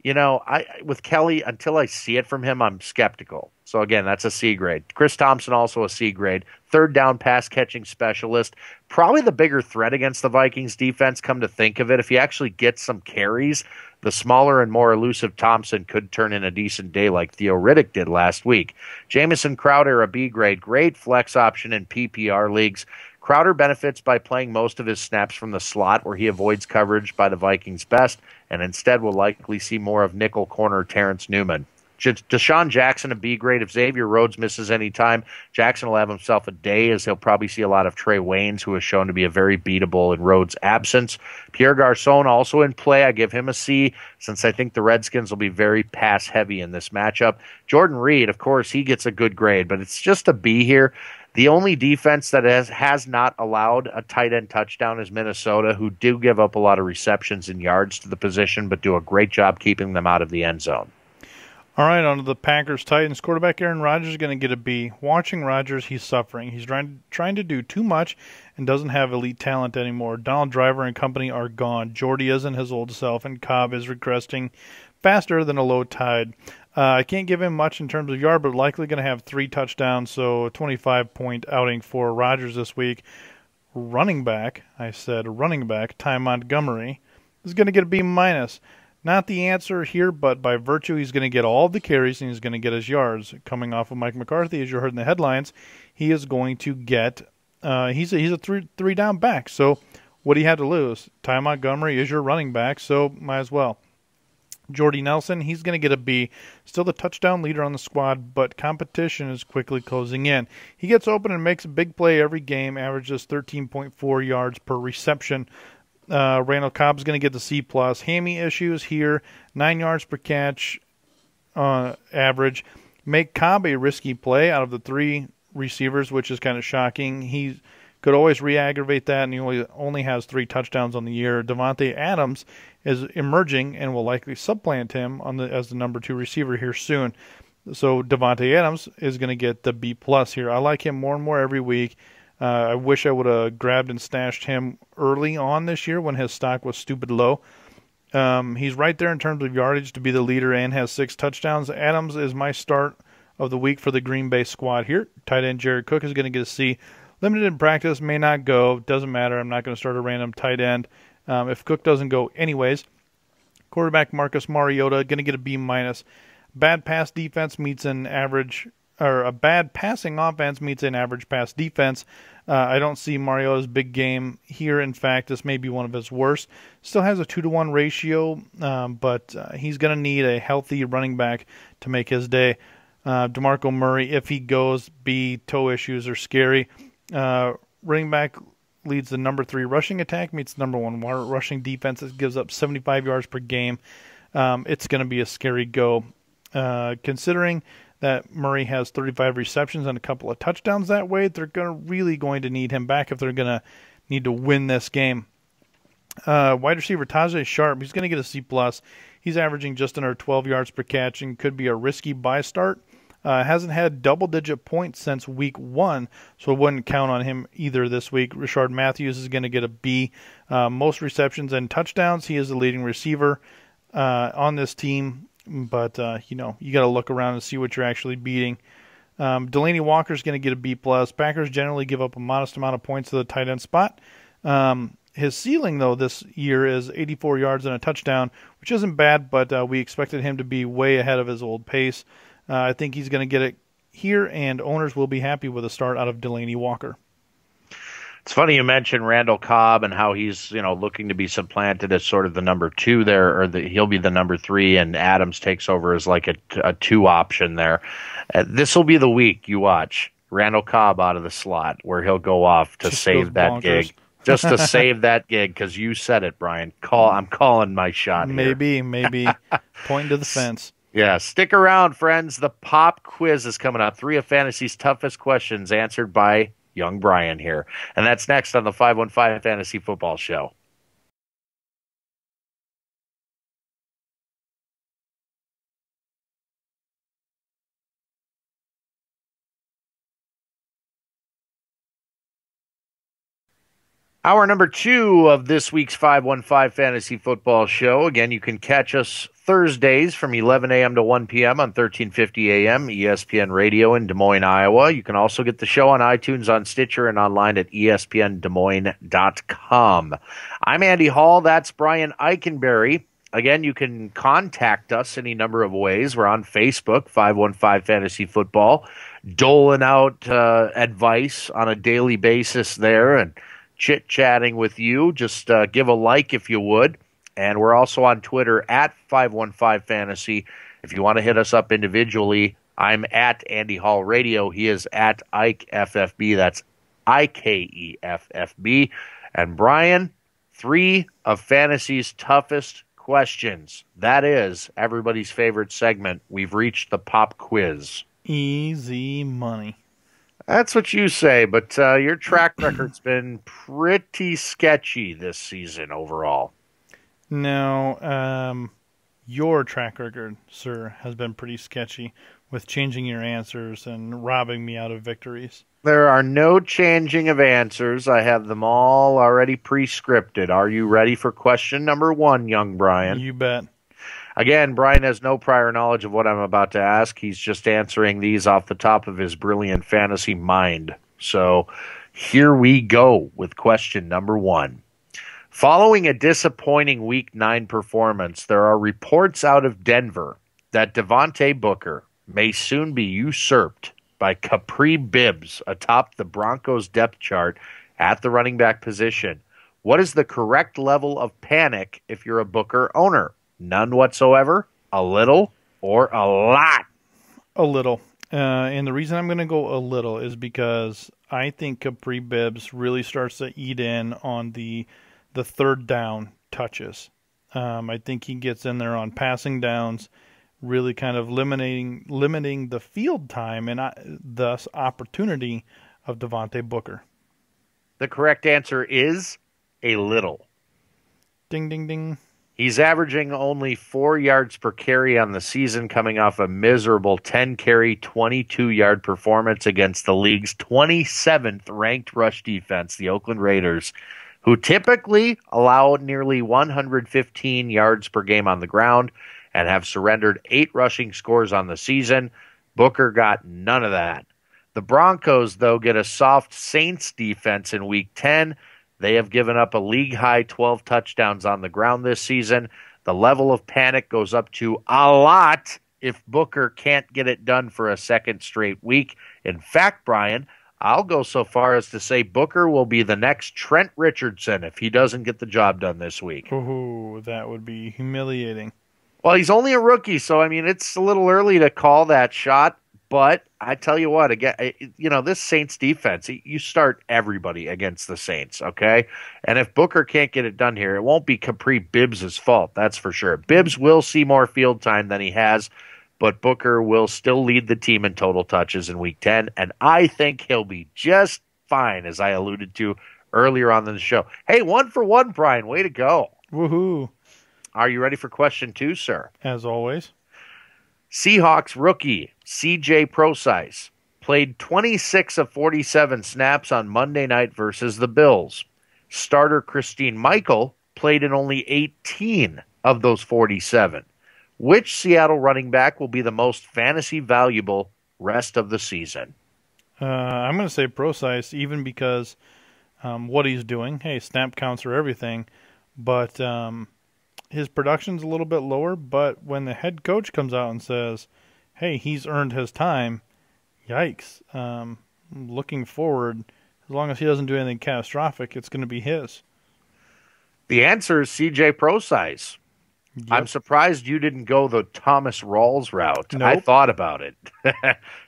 Speaker 4: with Kelly, until I see it from him, I'm skeptical. So again, that's a C grade. Chris Thompson, also a C grade. Third down pass catching specialist. Probably the bigger threat against the Vikings defense, come to think of it. If he actually gets some carries, the smaller and more elusive Thompson could turn in a decent day like Theo Riddick did last week. Jamison Crowder, a B grade. Great flex option in PPR leagues. Crowder benefits by playing most of his snaps from the slot, where he avoids coverage by the Vikings' best, and instead will likely see more of nickel corner Terrence Newman. Deshaun Jackson, a B grade. If Xavier Rhodes misses any time, Jackson will have himself a day, as he'll probably see a lot of Trey Waynes, who is shown to be a very beatable in Rhodes' absence. Pierre Garçon also in play. I give him a C, since I think the Redskins will be very pass-heavy in this matchup. Jordan Reed, of course, he gets a good grade, but it's just a B here. The only defense that has not allowed a tight end touchdown is Minnesota, who do give up a lot of receptions and yards to the position, but do a great job keeping them out of the end zone.
Speaker 5: All right, on to the Packers-Titans. Quarterback Aaron Rodgers is going to get a B. Watching Rodgers, he's suffering. He's trying to do too much and doesn't have elite talent anymore. Donald Driver and company are gone. Jordy isn't his old self, and Cobb is regressing faster than a low tide. I can't give him much in terms of yard, but likely going to have 3 touchdowns, so a 25-point outing for Rodgers this week. Running back, Ty Montgomery, is going to get a B-. Not the answer here, but by virtue, he's going to get all the carries and he's going to get his yards. Coming off of Mike McCarthy, as you heard in the headlines, he is going to get he's a three down back. So what do you have to lose? Ty Montgomery is your running back, so might as well. Jordy Nelson, he's going to get a B. Still the touchdown leader on the squad, but competition is quickly closing in. He gets open and makes a big play every game, averages 13.4 yards per reception. Randall Cobb's going to get the C+. Hammy issues here, 9 yards per catch average. Make Cobb a risky play out of the 3 receivers, which is kind of shocking. He could always re-aggravate that, and he only has 3 touchdowns on the year. Davante Adams is emerging and will likely supplant him as the number 2 receiver here soon. So Davante Adams is going to get the B+ here. I like him more and more every week. I wish I would have grabbed and stashed him early on this year when his stock was stupid low. He's right there in terms of yardage to be the leader and has 6 touchdowns. Adams is my start of the week for the Green Bay squad here. Tight end Jared Cook is going to get a C. Limited in practice, may not go. Doesn't matter. I'm not going to start a random tight end if Cook doesn't go anyways. Quarterback Marcus Mariota going to get a B-. Bad pass defense meets an average, or a bad passing offense meets an average pass defense. I don't see Mariota's big game here. In fact, this may be one of his worst. Still has a 2-to-1 ratio, but he's going to need a healthy running back to make his day. DeMarco Murray, if he goes, B, toe issues are scary. Running back leads the number 3 rushing attack, meets the number 1 rushing defense. It gives up 75 yards per game. It's going to be a scary go. Considering that Murray has 35 receptions and a couple of touchdowns that way, they're really going to need him back if they're going to need to win this game. Wide receiver Tajay Sharp, he's going to get a C+. He's averaging just under 12 yards per catch and could be a risky buy start. Hasn't had double-digit points since week 1, so I wouldn't count on him either this week. Rashard Matthews is going to get a B. Most receptions and touchdowns, he is the leading receiver. on this team, but you got to look around and see what you're actually beating. Delaney Walker's going to get a B+. Packers generally give up a modest amount of points to the tight end spot. His ceiling, though, this year is 84 yards and a touchdown, which isn't bad, but we expected him to be way ahead of his old pace. I think he's going to get it here, and owners will be happy with a start out of Delaney Walker.
Speaker 4: It's funny you mentioned Randall Cobb and how he's, looking to be supplanted as sort of the number 2 there, or he'll be the number 3, and Adams takes over as like a 2 option there. This will be the week you watch Randall Cobb out of the slot where he'll go off to save that gig. Just to save that gig, because you said it, Brian. I'm calling my shot here.
Speaker 5: Maybe. Pointing to the fence.
Speaker 4: Yeah, stick around, friends. The pop quiz is coming up. 3 of Fantasy's toughest questions answered by young Brian here. And that's next on the 515 Fantasy Football Show. Hour number 2 of this week's 515 Fantasy Football Show. Again, you can catch us Thursdays from 11 a.m. to 1 p.m. on 1350 a.m. ESPN Radio in Des Moines, Iowa. You can also get the show on iTunes, on Stitcher, and online at espndesmoines.com. I'm Andy Hall. That's Brian Eikenberry. Again, you can contact us any number of ways. We're on Facebook, 515 Fantasy Football, doling out advice on a daily basis there and chit-chatting with you. Just give a like if you would. And we're also on Twitter at 515 Fantasy. If you want to hit us up individually, I'm at Andy Hall Radio. He is at Ike FFB. That's IKEFFB. And Brian, 3 of Fantasy's toughest questions. That is everybody's favorite segment. We've reached the pop quiz.
Speaker 5: Easy money.
Speaker 4: That's what you say, but your track record's been pretty sketchy this season overall.
Speaker 5: No, your track record, sir, has been pretty sketchy with changing your answers and robbing me out of victories.
Speaker 4: There are no changing of answers. I have them all already pre-scripted. Are you ready for question number 1, young Brian?
Speaker 5: You bet.
Speaker 4: Again, Brian has no prior knowledge of what I'm about to ask. He's just answering these off the top of his brilliant fantasy mind. So here we go with question number 1. Following a disappointing Week 9 performance, there are reports out of Denver that Devontae Booker may soon be usurped by Capri Bibbs atop the Broncos depth chart at the running back position. What is the correct level of panic if you're a Booker owner? None whatsoever, a little, or a lot?
Speaker 5: A little. And the reason I'm going to go a little is because I think Capri Bibbs really starts to eat in on the third down touches. I think he gets in there on passing downs, really kind of limiting the field time and thus opportunity of Devontae Booker.
Speaker 4: The correct answer is a little.
Speaker 5: Ding, ding, ding.
Speaker 4: He's averaging only 4 yards per carry on the season, coming off a miserable 10-carry, 22-yard performance against the league's 27th ranked rush defense, the Oakland Raiders, who typically allow nearly 115 yards per game on the ground and have surrendered 8 rushing scores on the season. Booker got none of that. The Broncos, though, get a soft Saints defense in Week 10. They have given up a league-high 12 touchdowns on the ground this season. The level of panic goes up to a lot if Booker can't get it done for a second straight week. In fact, Brian, I'll go so far as to say Booker will be the next Trent Richardson if he doesn't get the job done this week.
Speaker 5: Ooh, that would be humiliating.
Speaker 4: Well, he's only a rookie, so, I mean, it's a little early to call that shot. But I tell you what, again, this Saints defense, you start everybody against the Saints, okay? And if Booker can't get it done here, it won't be Capri Bibbs' fault, that's for sure. Bibbs will see more field time than he has, but Booker will still lead the team in total touches in Week 10, and I think he'll be just fine, as I alluded to earlier on in the show. Hey, 1 for 1, Brian. Way to go.
Speaker 5: Woohoo.
Speaker 4: Are you ready for question 2, sir?
Speaker 5: As always.
Speaker 4: Seahawks rookie C.J. Prosise played 26 of 47 snaps on Monday night versus the Bills. Starter Christine Michael played in only 18 of those 47. Which Seattle running back will be the most fantasy valuable rest of the season?
Speaker 5: I'm going to say Procise, even because what he's doing. Hey, snap counts are everything, but his production's a little bit lower. But when the head coach comes out and says, "Hey, he's earned his time," yikes! Looking forward, as long as he doesn't do anything catastrophic, it's going to be his.
Speaker 4: The answer is C.J. Procise.
Speaker 5: Yep.
Speaker 4: I'm surprised you didn't go the Thomas Rawls route.
Speaker 5: Nope.
Speaker 4: I thought about it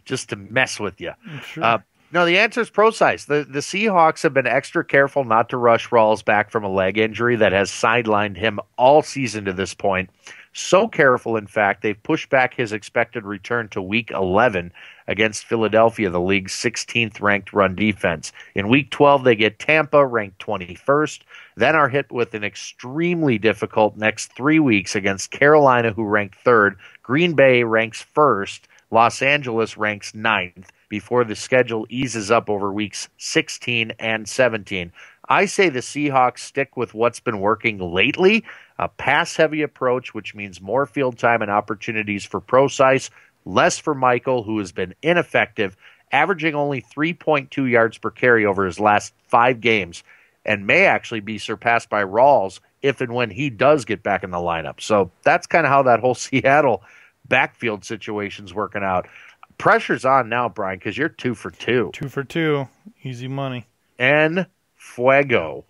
Speaker 4: just to mess with you.
Speaker 5: Sure.
Speaker 4: No, the answer is Procise. The Seahawks have been extra careful not to rush Rawls back from a leg injury that has sidelined him all season to this point. So careful, in fact, they've pushed back his expected return to Week 11 against Philadelphia, the league's 16th ranked run defense. In Week 12, they get Tampa, ranked 21st, then are hit with an extremely difficult next 3 weeks against Carolina, who ranked 3rd, Green Bay ranks 1st, Los Angeles ranks 9th, before the schedule eases up over weeks 16 and 17. I say the Seahawks stick with what's been working lately, a pass-heavy approach, which means more field time and opportunities for Procise, less for Michael, who has been ineffective, averaging only 3.2 yards per carry over his last 5 games, and may actually be surpassed by Rawls if and when he does get back in the lineup. So that's kind of how that whole Seattle backfield situation's working out. Pressure's on now, Brian, because you're 2 for 2.
Speaker 5: 2 for 2. Easy money.
Speaker 4: En fuego.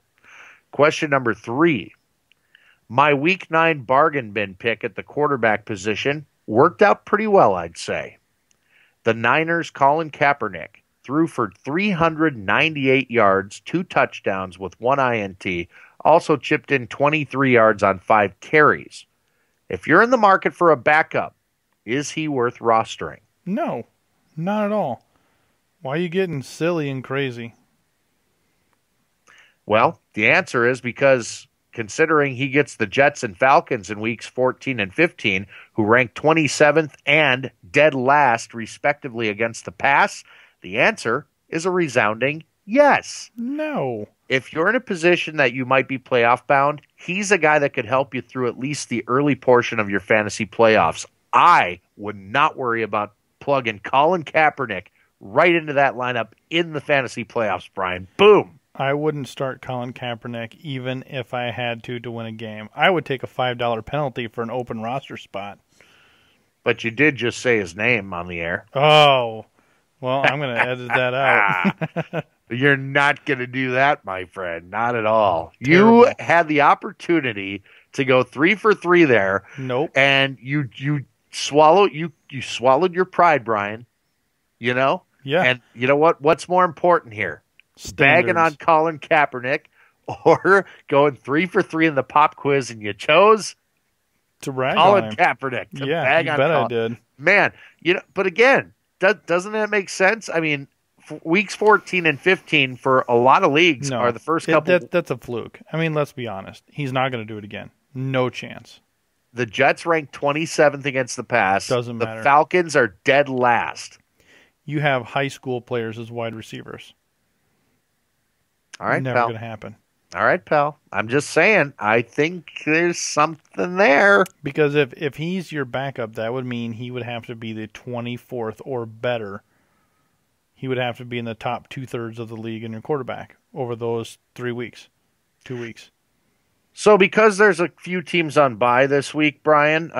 Speaker 4: Question number 3. My Week 9 bargain bin pick at the quarterback position worked out pretty well, I'd say. The Niners' Colin Kaepernick threw for 398 yards, 2 touchdowns with 1 INT, also chipped in 23 yards on 5 carries. If you're in the market for a backup, is he worth rostering?
Speaker 5: No, not at all. Why are you getting silly and crazy?
Speaker 4: Well, the answer is because considering he gets the Jets and Falcons in weeks 14 and 15, who rank 27th and dead last, respectively, against the pass, the answer is a resounding yes.
Speaker 5: No.
Speaker 4: If you're in a position that you might be playoff bound, he's a guy that could help you through at least the early portion of your fantasy playoffs. I would not worry about plugging Colin Kaepernick right into that lineup in the fantasy playoffs, Brian. Boom.
Speaker 5: I wouldn't start Colin Kaepernick even if I had to win a game. I would take a $5 penalty for an open roster spot.
Speaker 4: But you did just say his name on the air.
Speaker 5: Oh, well, I'm going to edit that out.
Speaker 4: You're not going to do that, my friend. Not at all.
Speaker 5: Terrible.
Speaker 4: You had the opportunity to go 3 for 3 there.
Speaker 5: Nope.
Speaker 4: And you swallowed your pride, Brian. You know?
Speaker 5: Yeah.
Speaker 4: And you know what? What's more important here? Bagging on Colin Kaepernick or going 3 for 3 in the pop quiz, and you chose
Speaker 5: to rag
Speaker 4: Colin
Speaker 5: on him.
Speaker 4: Kaepernick to
Speaker 5: Yeah,
Speaker 4: bag
Speaker 5: you
Speaker 4: on
Speaker 5: bet
Speaker 4: Colin.
Speaker 5: I did.
Speaker 4: Man, but again, doesn't that make sense? I mean, weeks 14 and 15 for a lot of leagues are the first couple.
Speaker 5: That's a fluke. I mean, let's be honest. He's not going to do it again. No chance.
Speaker 4: The Jets ranked 27th against the pass.
Speaker 5: Doesn't matter.
Speaker 4: The Falcons are dead last.
Speaker 5: You have high school players as wide receivers.
Speaker 4: All right,
Speaker 5: Never
Speaker 4: pal.
Speaker 5: going to happen.
Speaker 4: All right, pal. I'm just saying, I think there's something there.
Speaker 5: Because if he's your backup, that would mean he would have to be the 24th or better. He would have to be in the top 2/3 of the league in your quarterback over those 3 weeks, 2 weeks.
Speaker 4: So because there's a few teams on bye this week, Brian,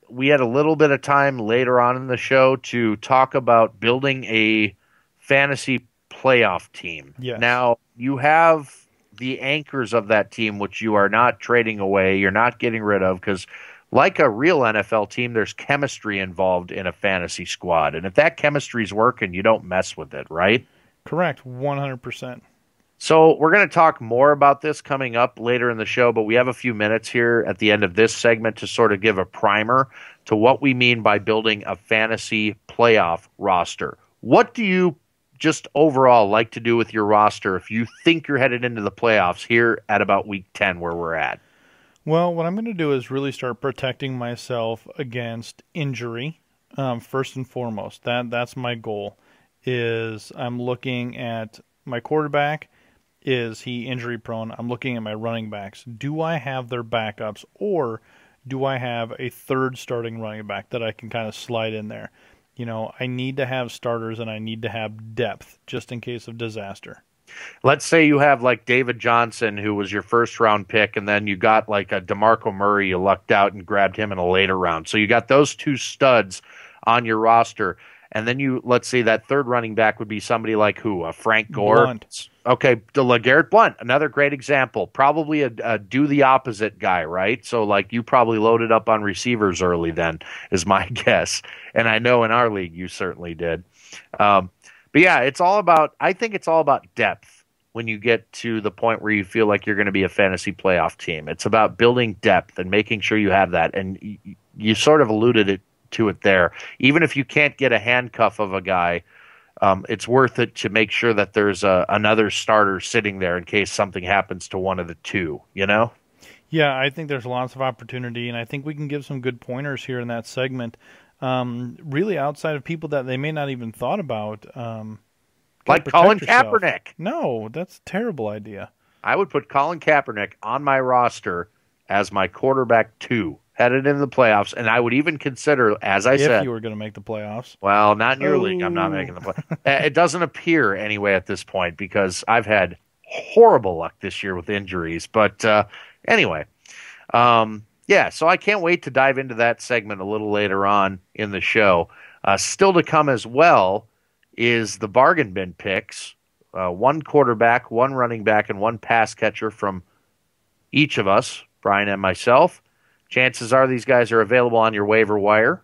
Speaker 4: we had a little bit of time later on in the show to talk about building a fantasy playoff team.
Speaker 5: Yes.
Speaker 4: Now, you have the anchors of that team, which you are not trading away, you're not getting rid of, because like a real NFL team, there's chemistry involved in a fantasy squad. And if that chemistry's working, you don't mess with it, right?
Speaker 5: Correct, 100%.
Speaker 4: So we're going to talk more about this coming up later in the show, but we have a few minutes here at the end of this segment to sort of give a primer to what we mean by building a fantasy playoff roster. What do you just overall like to do with your roster if you think you're headed into the playoffs here at about week 10 where we're at?
Speaker 5: Well, what I'm going to do is really start protecting myself against injury, first and foremost. That's my goal, is I'm looking at my quarterback. is he injury prone? I'm looking at my running backs. Do I have their backups, or do I have a third starting running back that I can kind of slide in there? I need to have starters and I need to have depth just in case of disaster.
Speaker 4: Let's say you have like David Johnson, who was your first round pick, and then you got like a DeMarco Murray, you lucked out and grabbed him in a later round. So you got those two studs on your roster. And then let's say that third running back would be somebody like who? Frank Gore?
Speaker 5: Blunt.
Speaker 4: Okay, LeGarrette Blunt, another great example. Probably a do the opposite guy, right? So like you probably loaded up on receivers early then, is my guess. And I know in our league you certainly did. But yeah, I think it's all about depth when you get to the point where you feel like you're going to be a fantasy playoff team. It's about building depth and making sure you have that. And you sort of alluded to it there. Even if you can't get a handcuff of a guy, it's worth it to make sure that there's another starter sitting there in case something happens to one of the two,
Speaker 5: Yeah, I think there's lots of opportunity, and I think we can give some good pointers here in that segment. Really outside of people that they may not even thought about.
Speaker 4: Like Colin Kaepernick.
Speaker 5: No, that's a terrible idea.
Speaker 4: I would put Colin Kaepernick on my roster as my quarterback 2 headed into the playoffs, and I would even consider, as I said...
Speaker 5: If you were going to make the playoffs.
Speaker 4: Well, not in your league. I'm not making the playoffs. It doesn't appear anyway at this point because I've had horrible luck this year with injuries. But anyway... yeah, so I can't wait to dive into that segment a little later on in the show. Still to come as well is the bargain bin picks. One quarterback, one running back, and one pass catcher from each of us, Brian and myself. Chances are these guys are available on your waiver wire,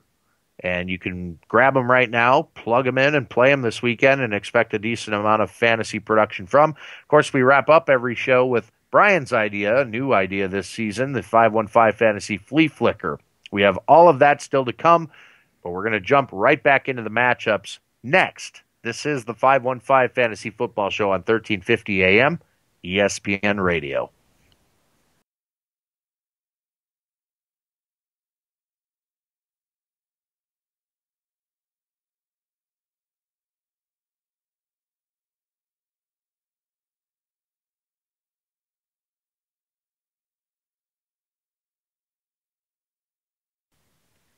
Speaker 4: and you can grab them right now, plug them in, and play them this weekend and expect a decent amount of fantasy production from. Of course, we wrap up every show with Brian's idea, a new idea this season, the 515 Fantasy Flea Flicker. We have all of that still to come, but we're going to jump right back into the matchups next. This is the 515 Fantasy Football Show on 1350 AM, ESPN Radio.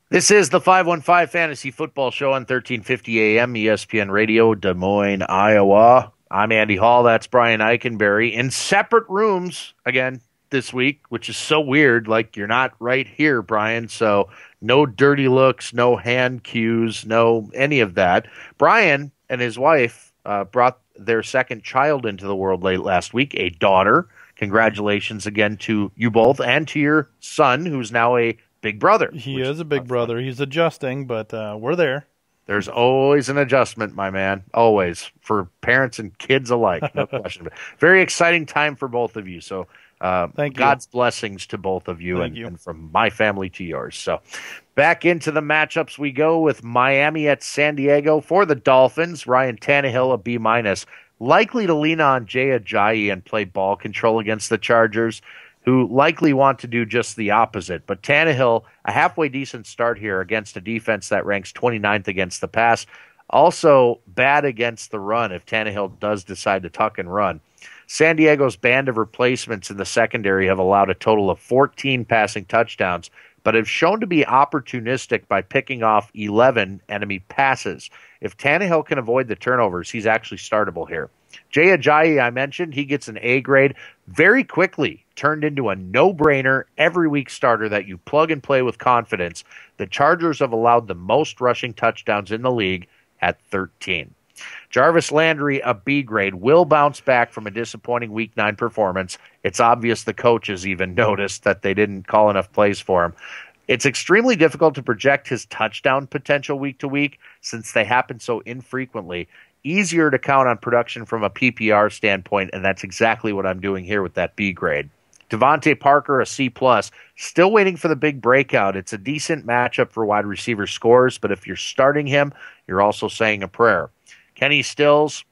Speaker 4: This is the 515 Fantasy Football Show on 1350 AM, ESPN Radio, Des Moines, Iowa. I'm Andy Hall. That's Brian Eichenberry. In separate rooms, again, this week, which is so weird. Like, you're not right here, Brian, so no dirty looks, no hand cues, no any of that. Brian and his wife brought their second child into the world late last week, a daughter. Congratulations again to you both and to your son, who's now a big brother.
Speaker 5: He is a big brother. He's adjusting, but we're there.
Speaker 4: There's always an adjustment, my man. Always. For parents and kids alike. No question. Very exciting time for both of you. So
Speaker 5: thank you.
Speaker 4: God's blessings to both of you and from my family to yours. So back into the matchups we go with Miami at San Diego for the Dolphins. Ryan Tannehill, a B-. Likely to lean on Jay Ajayi and play ball control against the Chargers, who likely want to do just the opposite. But Tannehill, a halfway decent start here against a defense that ranks 29th against the pass. Also bad against the run if Tannehill does decide to tuck and run. San Diego's band of replacements in the secondary have allowed a total of 14 passing touchdowns, but have shown to be opportunistic by picking off 11 enemy passes. If Tannehill can avoid the turnovers, he's actually startable here. Jay Ajayi, I mentioned, he gets an A grade very quickly, turned into a no-brainer every week starter that you plug and play with confidence. The Chargers have allowed the most rushing touchdowns in the league at 13. Jarvis Landry, a B grade, will bounce back from a disappointing Week 9 performance. It's obvious the coaches even noticed that they didn't call enough plays for him. It's extremely difficult to project his touchdown potential week to week since they happen so infrequently. Easier to count on production from a PPR standpoint, and that's exactly what I'm doing here with that B grade. Devontae Parker, a C+, still waiting for the big breakout. It's a decent matchup for wide receiver scores, but if you're starting him, you're also saying a prayer. Kenny Stills,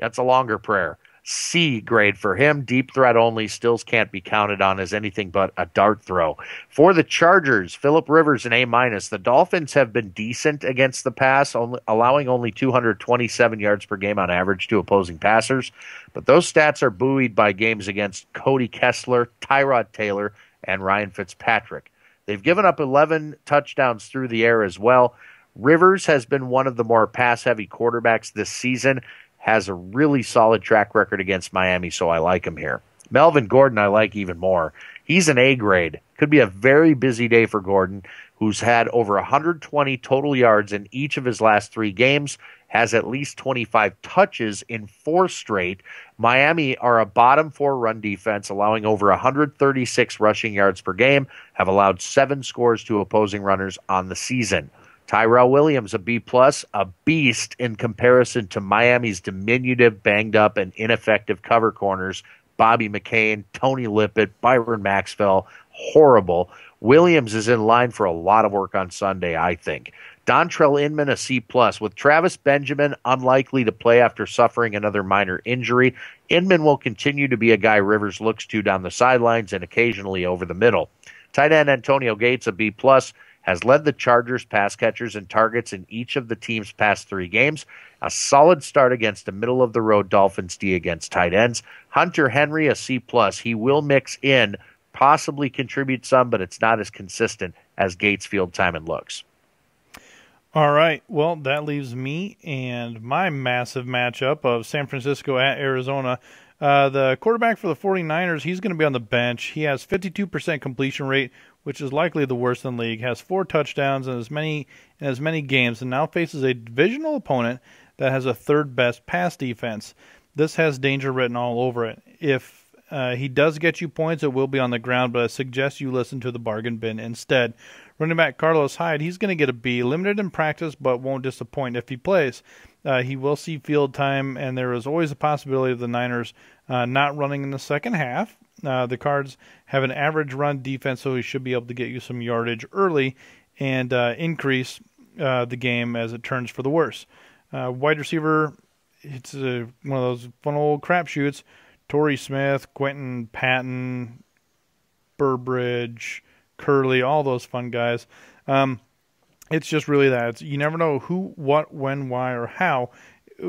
Speaker 4: that's a longer prayer. C grade for him. Deep threat only. Stills can't be counted on as anything but a dart throw. For the Chargers, Phillip Rivers an A-. The Dolphins have been decent against the pass, allowing only 227 yards per game on average to opposing passers. But those stats are buoyed by games against Cody Kessler, Tyrod Taylor, and Ryan Fitzpatrick. They've given up 11 touchdowns through the air as well. Rivers has been one of the more pass-heavy quarterbacks this season, has a really solid track record against Miami, so I like him here. Melvin Gordon I like even more. He's an A grade. Could be a very busy day for Gordon, who's had over 120 total yards in each of his last 3 games, has at least 25 touches in 4 straight. Miami are a bottom 4 run defense, allowing over 136 rushing yards per game, have allowed 7 scores to opposing runners on the season. Tyrell Williams, a B+, a beast in comparison to Miami's diminutive, banged-up, and ineffective cover corners, Bobby McCain, Tony Lippett, Byron Maxwell, horrible. Williams is in line for a lot of work on Sunday, I think. Dontrell Inman, a C+. With Travis Benjamin unlikely to play after suffering another minor injury, Inman will continue to be a guy Rivers looks to down the sidelines and occasionally over the middle. Tight end Antonio Gates, a B+, has led the Chargers pass catchers and targets in each of the team's past 3 games. A solid start against a middle-of-the-road Dolphins D against tight ends. Hunter Henry, a C+. He will mix in, possibly contribute some, but it's not as consistent as Gates field time and looks.
Speaker 5: All right, well, that leaves me and my massive matchup of San Francisco at Arizona. The quarterback for the 49ers, he's going to be on the bench. He has 52% completion rate, which is likely the worst in the league, has 4 touchdowns in as many games, and now faces a divisional opponent that has a third-best pass defense. This has danger written all over it. If he does get you points, it will be on the ground, but I suggest you listen to the bargain bin instead. Running back Carlos Hyde, he's going to get a B, limited in practice, but won't disappoint if he plays. He will see field time, and there is always a possibility of the Niners not running in the second half. The Cards have an average run defense, so he should be able to get you some yardage early and increase the game as it turns for the worse. Wide receiver, it's one of those fun old crapshoots. Torrey Smith, Quentin Patton, Burbridge, Curley, all those fun guys. It's just really that. You never know who, what, when, why, or how,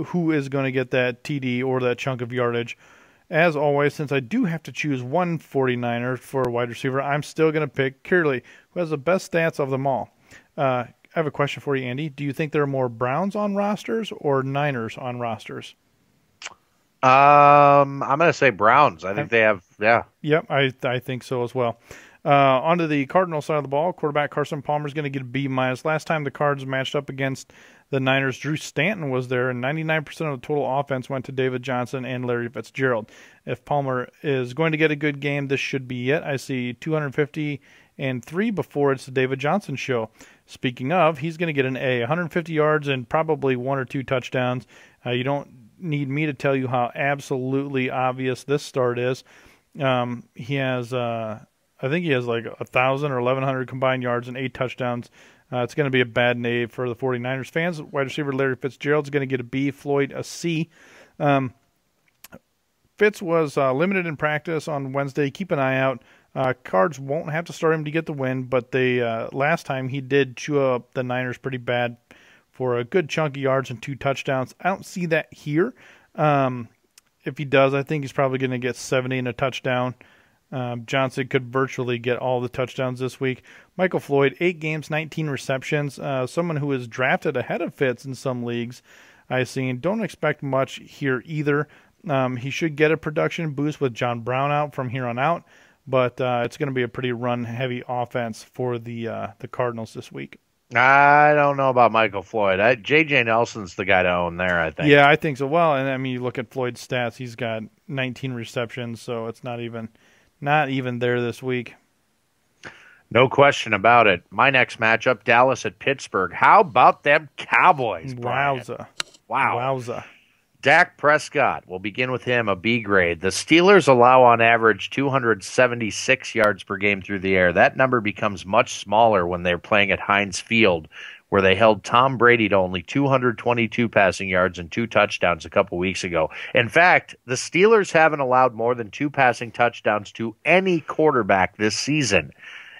Speaker 5: who is going to get that TD or that chunk of yardage. As always, since I do have to choose one 49er for a wide receiver, I'm still going to pick Curley, who has the best stats of them all. I have a question for you, Andy. Do you think there are more Browns on rosters or Niners on rosters?
Speaker 4: I'm going to say Browns. I think they have, yeah.
Speaker 5: Yep, I think so as well. Onto the Cardinal side of the ball, quarterback Carson Palmer is going to get a B-. Last time the Cards matched up against the Niners, Drew Stanton was there, and 99% of the total offense went to David Johnson and Larry Fitzgerald. If Palmer is going to get a good game, this should be it. I see 250-3 before it's the David Johnson show. Speaking of, he's going to get an A, 150 yards and probably 1 or 2 touchdowns. You don't need me to tell you how absolutely obvious this start is. He has... I think he has like 1,000 or 1,100 combined yards and 8 touchdowns. It's going to be a bad day for the 49ers fans. Wide receiver Larry Fitzgerald is going to get a B, Floyd a C. Fitz was limited in practice on Wednesday. Keep an eye out. Cards won't have to start him to get the win, but they last time he did chew up the Niners pretty bad for a good chunk of yards and 2 touchdowns. I don't see that here. If he does, I think he's probably going to get 70 and a touchdown. Johnson could virtually get all the touchdowns this week. Michael Floyd, 8 games, 19 receptions. Someone who is drafted ahead of Fitz in some leagues I've seen. Don't expect much here either. He should get a production boost with John Brown out from here on out, but it's going to be a pretty run-heavy offense for the Cardinals this week.
Speaker 4: I don't know about Michael Floyd. J.J. Nelson's the guy to own there, I think.
Speaker 5: Yeah, I think so. Well, and I mean, you look at Floyd's stats. He's got 19 receptions, so it's not even there this week.
Speaker 4: No question about it. My next matchup, Dallas at Pittsburgh. How about them Cowboys, Brian?
Speaker 5: Wowza.
Speaker 4: Wow.
Speaker 5: Wowza.
Speaker 4: Dak Prescott, we'll begin with him, a B grade. The Steelers allow on average 276 yards per game through the air. That number becomes much smaller when they're playing at Heinz Field, where they held Tom Brady to only 222 passing yards and 2 touchdowns a couple weeks ago. In fact, the Steelers haven't allowed more than 2 passing touchdowns to any quarterback this season.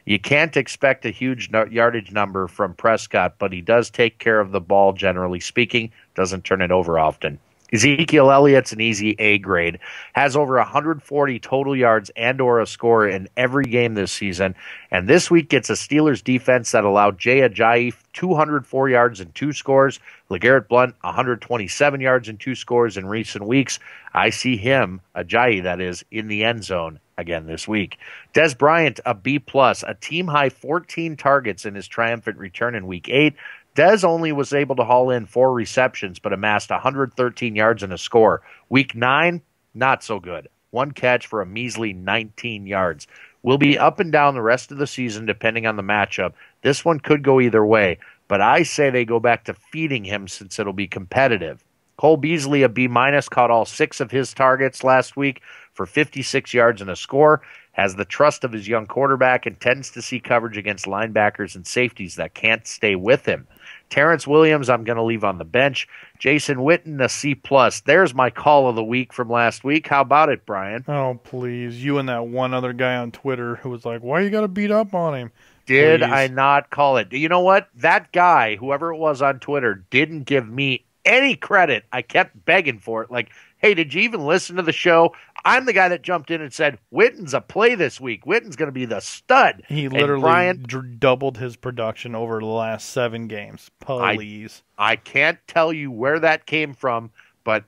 Speaker 4: You can't expect a huge yardage number from Prescott, but he does take care of the ball, generally speaking, doesn't turn it over often. Ezekiel Elliott's an easy A grade, has over 140 total yards and or a score in every game this season, and this week gets a Steelers defense that allowed Jay Ajayi 204 yards and 2 scores, LeGarrette Blount 127 yards and 2 scores in recent weeks. I see him, Ajayi that is, in the end zone again this week. Des Bryant, a B+, a team-high 14 targets in his triumphant return in Week 8. Dez only was able to haul in 4 receptions, but amassed 113 yards and a score. Week 9, not so good. 1 catch for a measly 19 yards. Will be up and down the rest of the season depending on the matchup. This one could go either way, but I say they go back to feeding him since it'll be competitive. Cole Beasley, a B-, caught all 6 of his targets last week for 56 yards and a score, has the trust of his young quarterback, and tends to see coverage against linebackers and safeties that can't stay with him. Terrence Williams, I'm going to leave on the bench. Jason Witten, a C+. There's my call of the week from last week. How about it, Brian?
Speaker 5: Oh, please. You and that one other guy on Twitter who was like, why you got to beat up on him?
Speaker 4: Did
Speaker 5: Please.
Speaker 4: I not call it? You know what? That guy, whoever it was on Twitter, didn't give me any credit. I kept begging for it. Like, hey, did you even listen to the show? I'm the guy that jumped in and said, Witten's a play this week. Witten's going to be the stud.
Speaker 5: He literally doubled his production over the last 7 games. Please.
Speaker 4: I can't tell you where that came from, but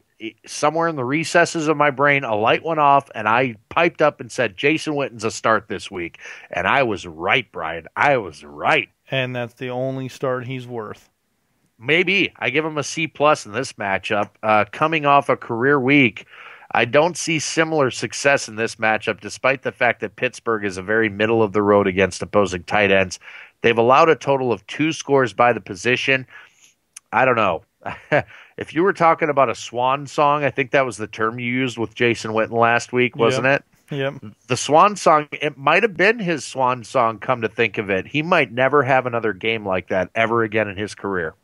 Speaker 4: somewhere in the recesses of my brain, a light went off, and I piped up and said, Jason Witten's a start this week. And I was right, Brian. I was right.
Speaker 5: And that's the only start he's worth.
Speaker 4: Maybe. I give him a C+ in this matchup. Coming off a career week, I don't see similar success in this matchup, despite the fact that Pittsburgh is a very middle of the road against opposing tight ends. They've allowed a total of 2 scores by the position. I don't know. If you were talking about a swan song, I think that was the term you used with Jason Witten last week, wasn't it?
Speaker 5: Yep.
Speaker 4: The swan song, it might have been his swan song, come to think of it. He might never have another game like that ever again in his career.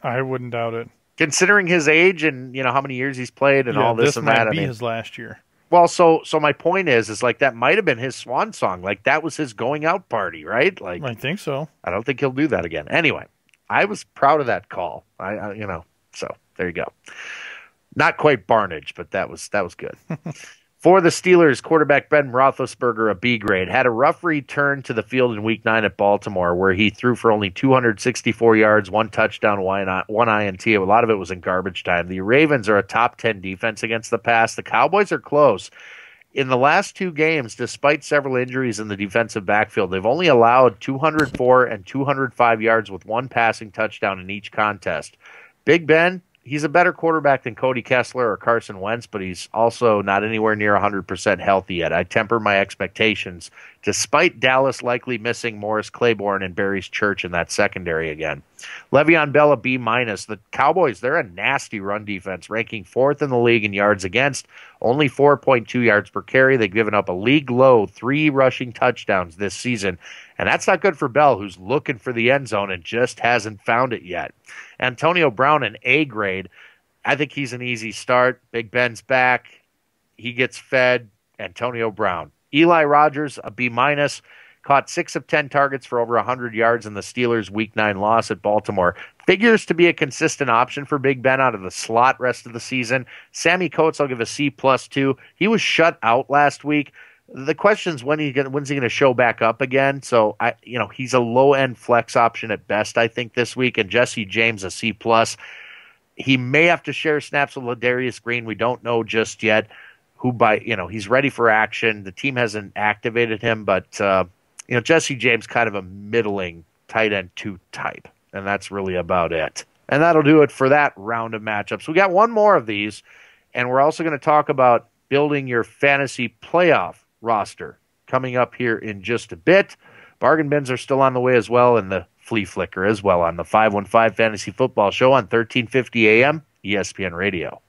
Speaker 5: I wouldn't doubt it.
Speaker 4: Considering his age and how many years he's played and all this and that,
Speaker 5: might be his last year.
Speaker 4: Well, so my point is like that might have been his swan song. Like that was his going out party, right? Like
Speaker 5: I think so.
Speaker 4: I don't think he'll do that again. Anyway, I was proud of that call. So there you go. Not quite Barnage, but that was good. For the Steelers, quarterback Ben Roethlisberger, a B grade, had a rough return to the field in Week 9 at Baltimore, where he threw for only 264 yards, 1 touchdown, 1 INT. A lot of it was in garbage time. The Ravens are a top 10 defense against the pass. The Cowboys are close. In the last 2 games, despite several injuries in the defensive backfield, they've only allowed 204 and 205 yards with 1 passing touchdown in each contest. Big Ben, he's a better quarterback than Cody Kessler or Carson Wentz, but he's also not anywhere near 100% healthy yet. I temper my expectations, despite Dallas likely missing Morris Claiborne and Barry's Church in that secondary again. Le'Veon Bell, a B-. The Cowboys, they're a nasty run defense, ranking 4th in the league in yards against, only 4.2 yards per carry. They've given up a league-low 3 rushing touchdowns this season, and that's not good for Bell, who's looking for the end zone and just hasn't found it yet. Antonio Brown, an A grade. I think he's an easy start. Big Ben's back. He gets fed. Antonio Brown. Eli Rogers, a B-, caught 6 of 10 targets for over 100 yards in the Steelers' Week 9 loss at Baltimore. Figures to be a consistent option for Big Ben out of the slot rest of the season. Sammy Coates, I'll give a C+ too. He was shut out last week. The question is when's he going to show back up again? So he's a low end flex option at best, I think, this week. And Jesse James, a C+. He may have to share snaps with Ladarius Green. We don't know just yet. He's ready for action. The team hasn't activated him, but Jesse James kind of a middling tight end 2 type, and that's really about it. And that'll do it for that round of matchups. We got one more of these, and we're also going to talk about building your fantasy playoff roster coming up here in just a bit. Bargain bins are still on the way as well, and the flea flicker as well on the 515 Fantasy Football Show on 1350 AM ESPN Radio.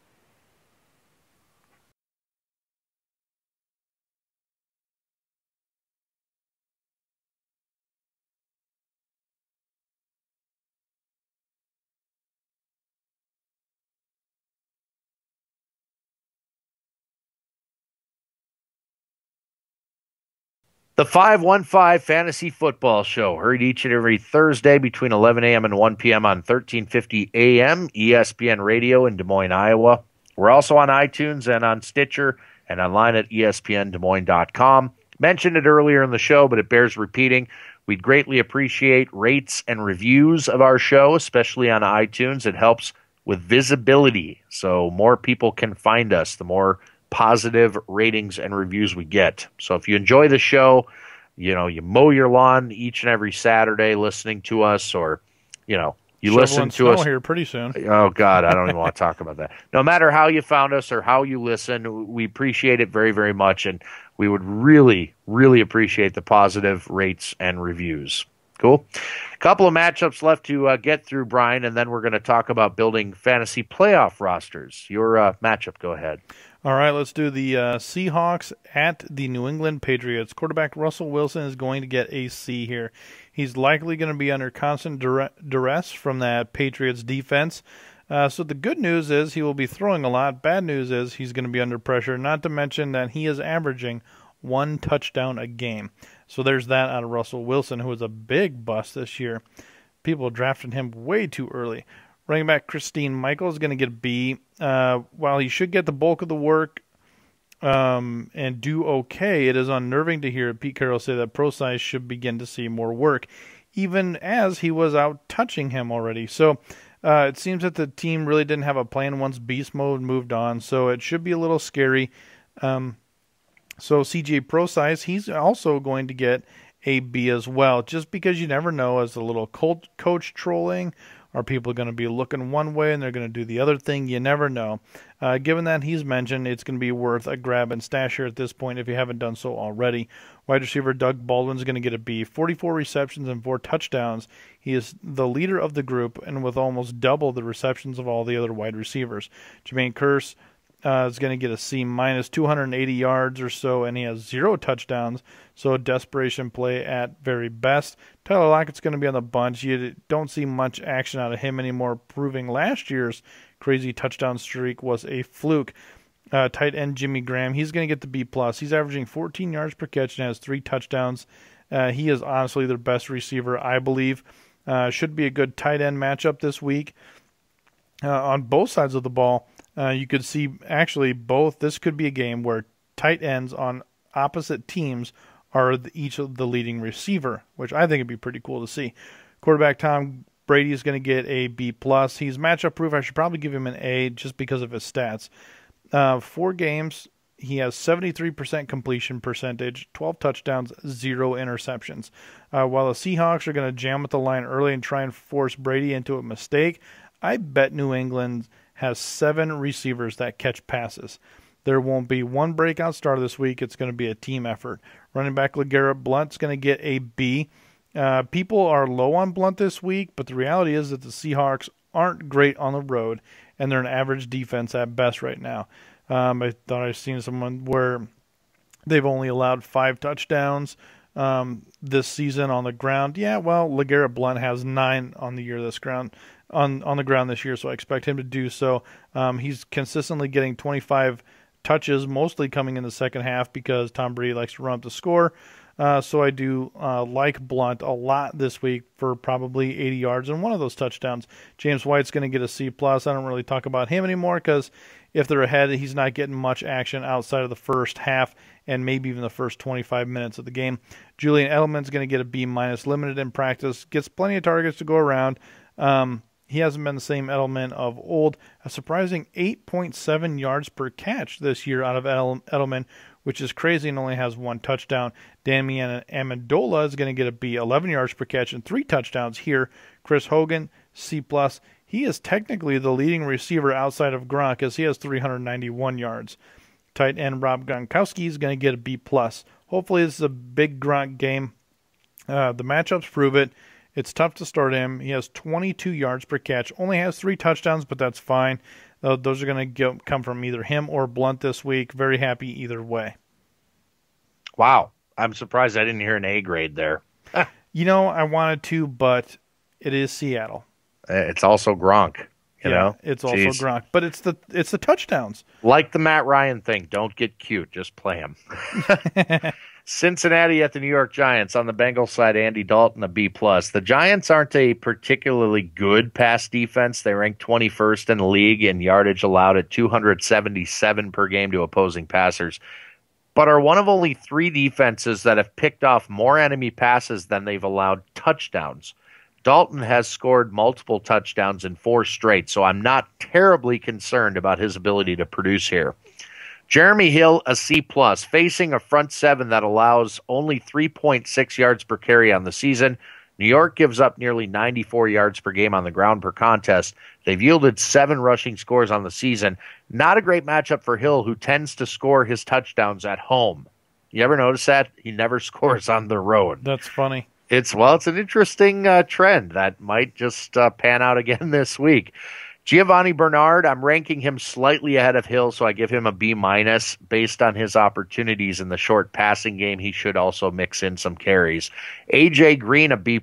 Speaker 4: The 515 Fantasy Football Show, heard each and every Thursday between 11 a.m. and 1 p.m. on 1350 a.m. ESPN Radio in Des Moines, Iowa. We're also on iTunes and on Stitcher and online at espndesmoines.com. Mentioned it earlier in the show, but it bears repeating. We'd greatly appreciate rates and reviews of our show, especially on iTunes. It helps with visibility, so more people can find us, the more positive ratings and reviews we get. So if you enjoy the show, you mow your lawn each and every Saturday listening to us, or, you
Speaker 5: Shoveling
Speaker 4: listen to
Speaker 5: snow
Speaker 4: us
Speaker 5: here pretty soon.
Speaker 4: Oh, God, I don't even want to talk about that. No matter how you found us or how you listen, we appreciate it very, very much, and we would really, really appreciate the positive rates and reviews. Cool. A couple of matchups left to get through, Brian, and then we're going to talk about building fantasy playoff rosters. Your matchup, go ahead.
Speaker 5: All right, let's do the Seahawks at the New England Patriots. Quarterback Russell Wilson is going to get a C here. He's likely going to be under constant duress from that Patriots defense. So the good news is he will be throwing a lot. Bad news is he's going to be under pressure, not to mention that he is averaging 1 touchdown a game. So there's that out of Russell Wilson, who was a big bust this year. People drafted him way too early. Running back Christine Michael is going to get a B. While he should get the bulk of the work and do okay, it is unnerving to hear Pete Carroll say that Prosise should begin to see more work, even as he was out touching him already. So it seems that the team really didn't have a plan once Beast Mode moved on, so it should be a little scary. So CJ Prosise, he's also going to get a B as well, just because you never know, as a little coach trolling. Are people going to be looking one way and they're going to do the other thing? You never know. Given that he's mentioned, it's going to be worth a grab and stash here at this point if you haven't done so already. Wide receiver Doug Baldwin's going to get a B. 44 receptions and 4 touchdowns. He is the leader of the group and with almost double the receptions of all the other wide receivers. Jermaine Kearse is going to get a C minus, 280 yards or so, and he has 0 touchdowns. So a desperation play at very best. Tyler Lockett's going to be on the bunch. You don't see much action out of him anymore, proving last year's crazy touchdown streak was a fluke. Tight end Jimmy Graham, he's going to get the B+. He's averaging 14 yards per catch and has 3 touchdowns. He is honestly their best receiver, I believe. Should be a good tight end matchup this week. On both sides of the ball, you could see actually both. This could be a game where tight ends on opposite teams are each of the leading receiver, which I think would be pretty cool to see. Quarterback Tom Brady is going to get a B+. He's matchup proof. I should probably give him an A just because of his stats. 4 games, he has 73% completion percentage, 12 touchdowns, 0 interceptions. While the Seahawks are going to jam with the line early and try and force Brady into a mistake, I bet New England has 7 receivers that catch passes. There won't be one breakout star this week. It's going to be a team effort. Running back LeGarrette Blount's going to get a B. People are low on Blount this week, but the reality is that the Seahawks aren't great on the road, and they're an average defense at best right now. I thought I'd seen someone where they've only allowed 5 touchdowns this season on the ground. Yeah, well, LeGarrette Blount has 9 on the year this ground. On the ground this year, so I expect him to do so. He's consistently getting 25 touches, mostly coming in the second half because Tom Brady likes to run up the score. So I do like Blount a lot this week for probably 80 yards and one of those touchdowns. James White's going to get a C+. I don't really talk about him anymore because if they're ahead, he's not getting much action outside of the first half and maybe even the first 25 minutes of the game. Julian Edelman's going to get a B-, limited in practice, gets plenty of targets to go around. He hasn't been the same Edelman of old. A surprising 8.7 yards per catch this year out of Edelman, which is crazy, and only has 1 touchdown. Damian Amendola is going to get a B, 11 yards per catch and 3 touchdowns here. Chris Hogan, C+. He is technically the leading receiver outside of Gronk, as he has 391 yards. Tight end Rob Gronkowski is going to get a B+. Hopefully this is a big Gronk game. The matchups prove it. It's tough to start him. He has 22 yards per catch, only has 3 touchdowns, but that's fine. Those are going to come from either him or Blunt this week. Very happy either way.
Speaker 4: Wow. I'm surprised I didn't hear an A grade there.
Speaker 5: I wanted to, but it is Seattle.
Speaker 4: It's also Gronk. You know?
Speaker 5: It's also Gronk. But it's the touchdowns.
Speaker 4: Like the Matt Ryan thing. Don't get cute. Just play him. Cincinnati at the New York Giants. On the Bengals side, Andy Dalton, a B+. The Giants aren't a particularly good pass defense. They rank 21st in the league in yardage allowed at 277 per game to opposing passers, but are one of only 3 defenses that have picked off more enemy passes than they've allowed touchdowns. Dalton has scored multiple touchdowns in 4 straight, so I'm not terribly concerned about his ability to produce here. Jeremy Hill, a C+, facing a front 7 that allows only 3.6 yards per carry on the season. New York gives up nearly 94 yards per game on the ground per contest. They've yielded 7 rushing scores on the season. Not a great matchup for Hill, who tends to score his touchdowns at home. You ever notice that? He never scores on the road.
Speaker 5: That's funny.
Speaker 4: It's an interesting trend that might just pan out again this week. Giovanni Bernard, I'm ranking him slightly ahead of Hill, so I give him a B- based on his opportunities in the short passing game. He should also mix in some carries. A.J. Green, a B+,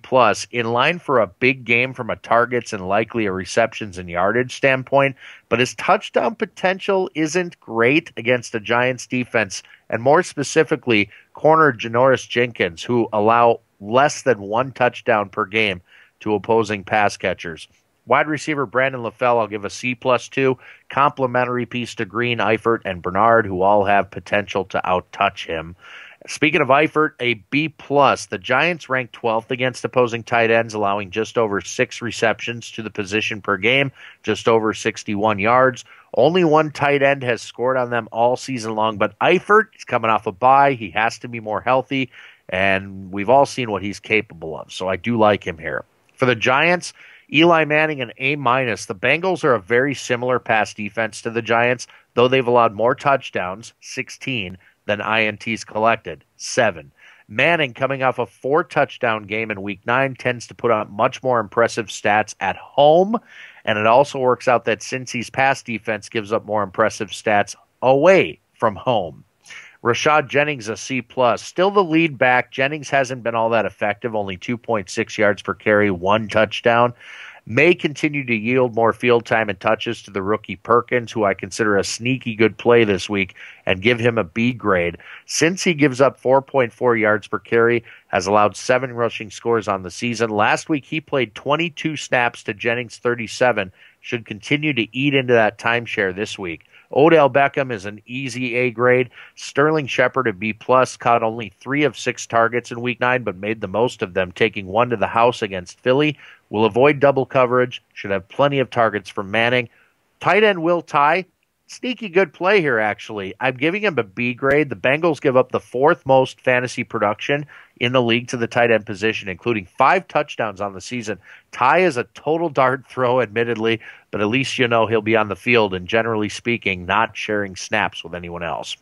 Speaker 4: in line for a big game from a targets and likely a receptions and yardage standpoint, but his touchdown potential isn't great against the Giants defense, and more specifically, corner Janoris Jenkins, who allow less than 1 touchdown per game to opposing pass catchers. Wide receiver Brandon LaFell, I'll give a C+2. Complimentary piece to Green, Eifert, and Bernard, who all have potential to outtouch him. Speaking of Eifert, a B+. The Giants rank 12th against opposing tight ends, allowing just over 6 receptions to the position per game, just over 61 yards. Only 1 tight end has scored on them all season long, but Eifert is coming off a bye. He has to be more healthy, and we've all seen what he's capable of, so I do like him here. For the Giants, Eli Manning, an A-. The Bengals are a very similar pass defense to the Giants, though they've allowed more touchdowns, 16, than INTs collected, 7. Manning, coming off a 4-touchdown game in Week 9, tends to put up much more impressive stats at home, and it also works out that Cincy's pass defense gives up more impressive stats away from home. Rashad Jennings, a C+. Still the lead back. Jennings hasn't been all that effective, only 2.6 yards per carry, 1 touchdown. May continue to yield more field time and touches to the rookie Perkins, who I consider a sneaky good play this week, and give him a B grade. Since he gives up 4.4 yards per carry, has allowed 7 rushing scores on the season. Last week he played 22 snaps to Jennings' 37. Should continue to eat into that timeshare this week. Odell Beckham is an easy A grade. Sterling Shepard, a B+, caught only 3 of 6 targets in Week 9, but made the most of them, taking 1 to the house against Philly. Will avoid double coverage. Should have plenty of targets from Manning. Tight end Will Tye. Sneaky good play here, actually. I'm giving him a B grade. The Bengals give up the 4th most fantasy production in the league to the tight end position, including 5 touchdowns on the season. Tye is a total dart throw, admittedly, but at least you know he'll be on the field and, generally speaking, not sharing snaps with anyone else.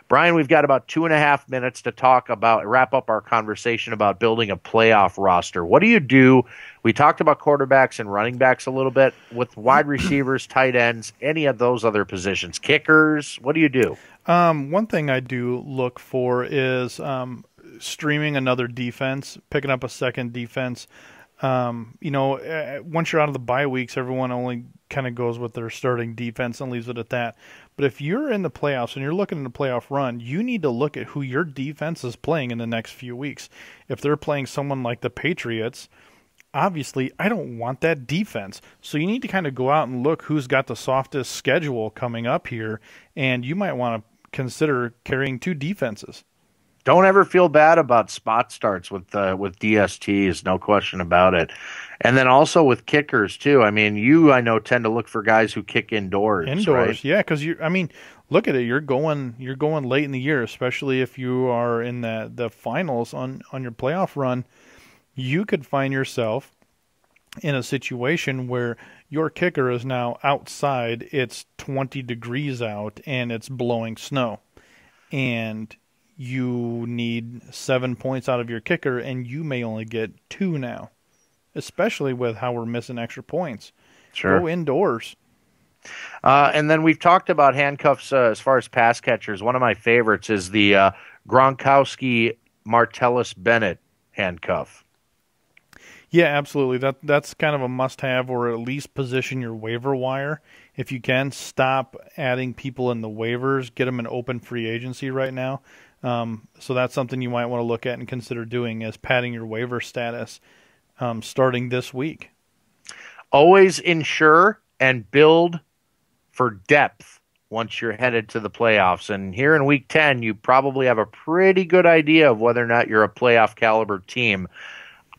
Speaker 4: Brian, we've got about 2.5 minutes to wrap up our conversation about building a playoff roster. What do you do? We talked about quarterbacks and running backs a little bit. With wide receivers, tight ends, any of those other positions, kickers, what do you do?
Speaker 5: One thing I do look for is streaming another defense, picking up a second defense. Once you're out of the bye weeks, everyone only kind of goes with their starting defense and leaves it at that. But if you're in the playoffs and you're looking at a playoff run, you need to look at who your defense is playing in the next few weeks. If they're playing someone like the Patriots, obviously I don't want that defense. So you need to kind of go out and look who's got the softest schedule coming up here, and you might want to consider carrying 2 defenses.
Speaker 4: Don't ever feel bad about spot starts with DSTs, no question about it. And then also with kickers too. I mean, I know tend to look for guys who kick indoors. Right?
Speaker 5: Yeah, because look at it. You're going late in the year, especially if you are in the finals on your playoff run. You could find yourself in a situation where your kicker is now outside. It's 20 degrees out and it's blowing snow, and you need 7 points out of your kicker, and you may only get 2 now. especially with how we're missing extra points.
Speaker 4: Sure.
Speaker 5: Go indoors.
Speaker 4: And then we've talked about handcuffs as far as pass catchers. One of my favorites is the Gronkowski Martellus Bennett handcuff.
Speaker 5: Yeah, absolutely. That's kind of a must-have, or at least position your waiver wire. If you can, stop adding people in the waivers. Get them in open free agency right now. So that's something you might want to look at and consider doing, is padding your waiver status starting this week.
Speaker 4: Always ensure and build for depth once you're headed to the playoffs. And here in Week 10, you probably have a pretty good idea of whether or not you're a playoff caliber team.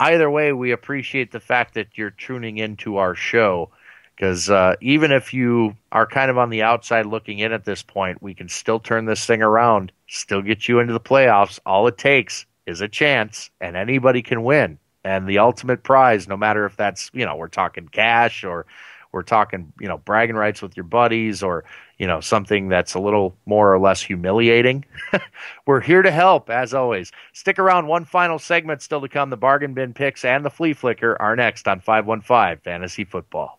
Speaker 4: Either way, we appreciate the fact that you're tuning into our show, because even if you are kind of on the outside looking in at this point, we can still turn this thing around, still get you into the playoffs. All it takes is a chance, and anybody can win. And the ultimate prize, no matter if that's, we're talking cash, or we're talking, bragging rights with your buddies, or, something that's a little more or less humiliating. We're here to help, as always. Stick around. One final segment still to come. The Bargain Bin Picks and the Flea Flicker are next on 515 Fantasy Football.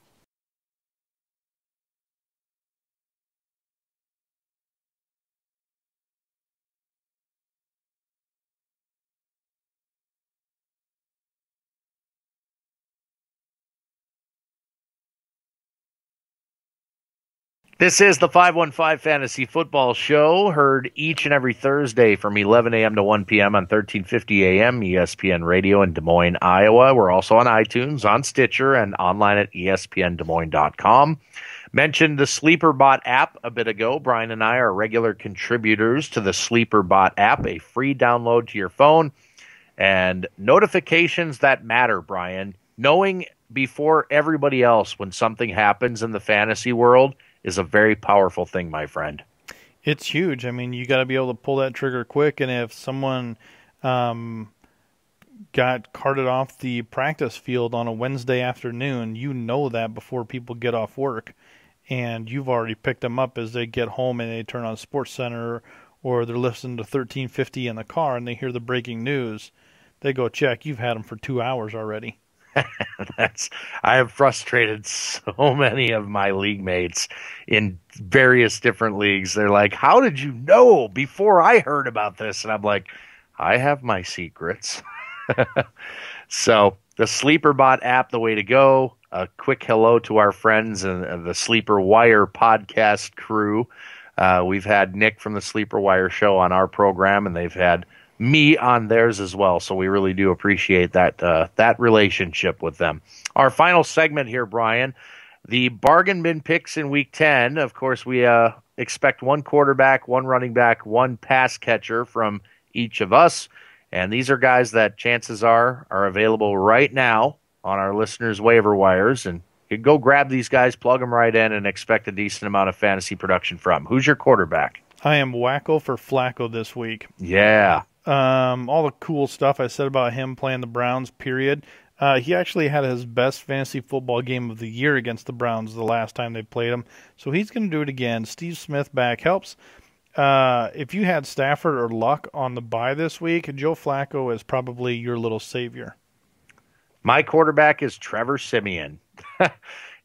Speaker 4: This is the 515 Fantasy Football Show, heard each and every Thursday from 11 a.m. to 1 p.m. on 1350 a.m. ESPN Radio in Des Moines, Iowa. We're also on iTunes, on Stitcher, and online at espndesmoines.com. Mentioned the SleeperBot app a bit ago. Brian and I are regular contributors to the SleeperBot app, a free download to your phone. And notifications that matter, Brian. Knowing before everybody else when something happens in the fantasy world is a very powerful thing, my friend.
Speaker 5: It's huge. I mean, you got to be able to pull that trigger quick. And if someone got carted off the practice field on a Wednesday afternoon, you know that before people get off work. And you've already picked them up as they get home and they turn on SportsCenter, or they're listening to 1350 in the car and they hear the breaking news. They go check. You've had them for 2 hours already.
Speaker 4: I have frustrated so many of my league mates in various different leagues. They're like, how did you know before I heard about this? And I'm like, I have my secrets. So the SleeperBot app, the way to go. A quick hello to our friends and the Sleeper Wire podcast crew. We've had Nick from the Sleeper Wire show on our program, and they've had me on theirs as well. So we really do appreciate that relationship with them. Our final segment here, Brian, the Bargain Bin Picks in Week 10. Of course, we expect one quarterback, one running back, one pass catcher from each of us. And these are guys that chances are available right now on our listeners' waiver wires. And you can go grab these guys, plug them right in, and expect a decent amount of fantasy production from. Who's your quarterback?
Speaker 5: I am wacko for Flacco this week.
Speaker 4: Yeah.
Speaker 5: All the cool stuff I said about him playing the Browns, period. He actually had his best fantasy football game of the year against the Browns the last time they played him. So he's going to do it again. Steve Smith back helps. If you had Stafford or Luck on the bye this week, Joe Flacco is probably your little savior.
Speaker 4: My quarterback is Trevor Siemian.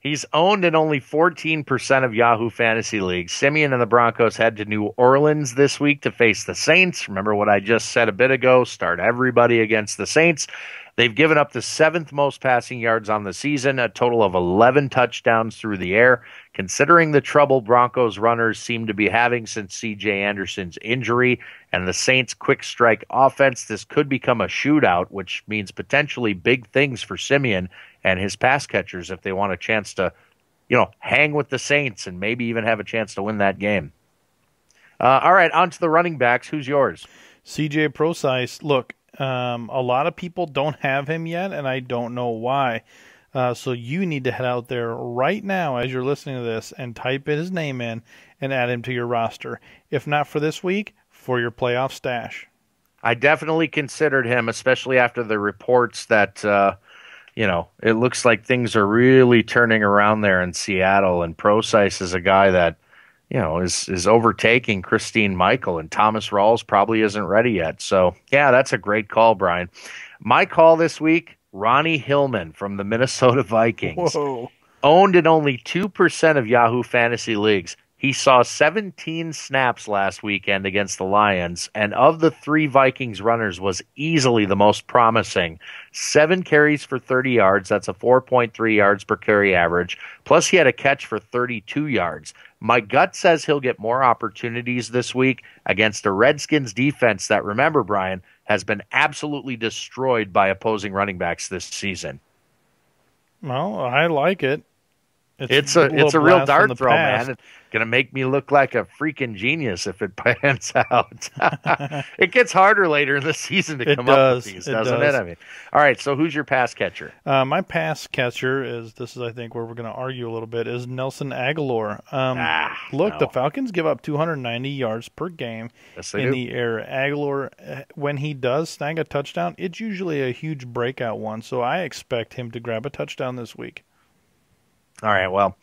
Speaker 4: He's owned in only 14% of Yahoo Fantasy Leagues. Siemian and the Broncos head to New Orleans this week to face the Saints. Remember what I just said a bit ago, start everybody against the Saints. They've given up the 7th most passing yards on the season, a total of 11 touchdowns through the air. Considering the trouble Broncos runners seem to be having since C.J. Anderson's injury and the Saints' quick strike offense, this could become a shootout, which means potentially big things for Siemian and his pass catchers if they want a chance to, hang with the Saints and maybe even have a chance to win that game. All right, on to the running backs. Who's yours?
Speaker 5: C.J. Prosise. Look, a lot of people don't have him yet, and I don't know why. So you need to head out there right now as you're listening to this and type his name in and add him to your roster. If not for this week, for your playoff stash.
Speaker 4: I definitely considered him, especially after the reports that, it looks like things are really turning around there in Seattle. And Prosise is a guy that, is overtaking Christine Michael, and Thomas Rawls probably isn't ready yet. So, yeah, that's a great call, Brian. My call this week, Ronnie Hillman from the Minnesota Vikings,
Speaker 5: Whoa.
Speaker 4: owned in only 2% of Yahoo Fantasy leagues. He saw 17 snaps last weekend against the Lions, and of the three Vikings runners was easily the most promising. 7 carries for 30 yards. That's a 4.3 yards per carry average. Plus, he had a catch for 32 yards. My gut says he'll get more opportunities this week against a Redskins defense that, remember, Brian, has been absolutely destroyed by opposing running backs this season.
Speaker 5: Well, I like it.
Speaker 4: It's a real
Speaker 5: blast from
Speaker 4: dart
Speaker 5: the
Speaker 4: throw,
Speaker 5: past.
Speaker 4: man. It's gonna make me look like a freaking genius if it pans out. It gets harder later in the season to
Speaker 5: It
Speaker 4: come
Speaker 5: does.
Speaker 4: up with these,
Speaker 5: It
Speaker 4: doesn't
Speaker 5: does.
Speaker 4: it? I mean, all right. So who's your pass catcher?
Speaker 5: My pass catcher is, this is I think where we're going to argue a little bit, is Nelson Aguilar. Look,
Speaker 4: No.
Speaker 5: the Falcons give up 290 yards per game
Speaker 4: Yes, they
Speaker 5: in
Speaker 4: do.
Speaker 5: the air. Aguilar, when he does snag a touchdown, it's usually a huge breakout one. So I expect him to grab a touchdown this week.
Speaker 4: All right. Well,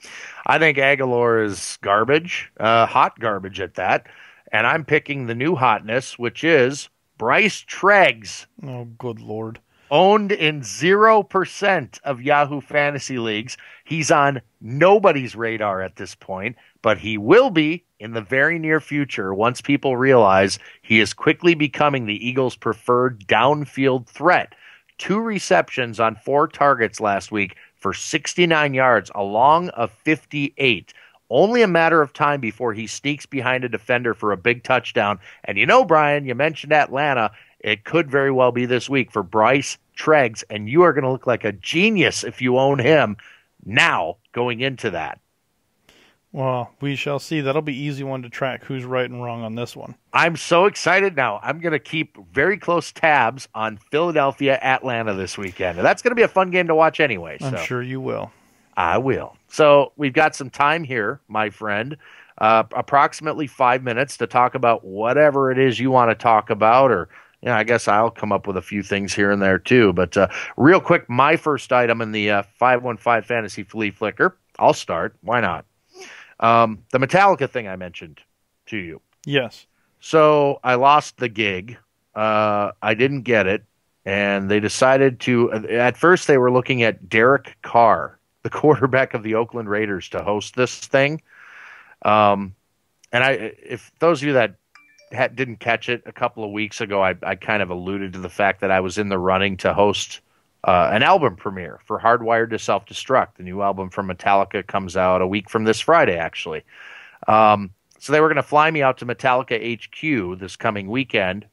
Speaker 4: I think Aguilar is garbage, hot garbage at that, and I'm picking the new hotness, which is Bryce Treggs.
Speaker 5: Oh, good Lord.
Speaker 4: Owned in 0% of Yahoo Fantasy leagues. He's on nobody's radar at this point, but he will be in the very near future once people realize he is quickly becoming the Eagles' preferred downfield threat. 2 receptions on 4 targets last week for 69 yards, along of 58. Only a matter of time before he sneaks behind a defender for a big touchdown. And you know, Brian, you mentioned Atlanta. It could very well be this week for Bryce Treggs, and you are going to look like a genius if you own him now going into that.
Speaker 5: Well, we shall see. That'll be easy one to track who's right and wrong on this one.
Speaker 4: I'm so excited now. I'm going to keep very close tabs on Philadelphia, Atlanta this weekend. And that's going to be a fun game to watch anyway.
Speaker 5: I'm
Speaker 4: so.
Speaker 5: sure you will.
Speaker 4: I will. So we've got some time here, my friend, approximately 5 minutes to talk about whatever it is you want to talk about, or I guess I'll come up with a few things here and there too. But real quick, my first item in the 515 Fantasy Flea Flicker. I'll start. Why not? The Metallica thing I mentioned to you.
Speaker 5: Yes.
Speaker 4: So I lost the gig. I didn't get it. And they decided to, at first they were looking at Derek Carr, the quarterback of the Oakland Raiders, to host this thing. And if those of you that didn't catch it a couple of weeks ago, I kind of alluded to the fact that I was in the running to host an album premiere for Hardwired to Self-Destruct. The new album from Metallica comes out a week from this Friday, actually. So they were going to fly me out to Metallica HQ this coming weekend,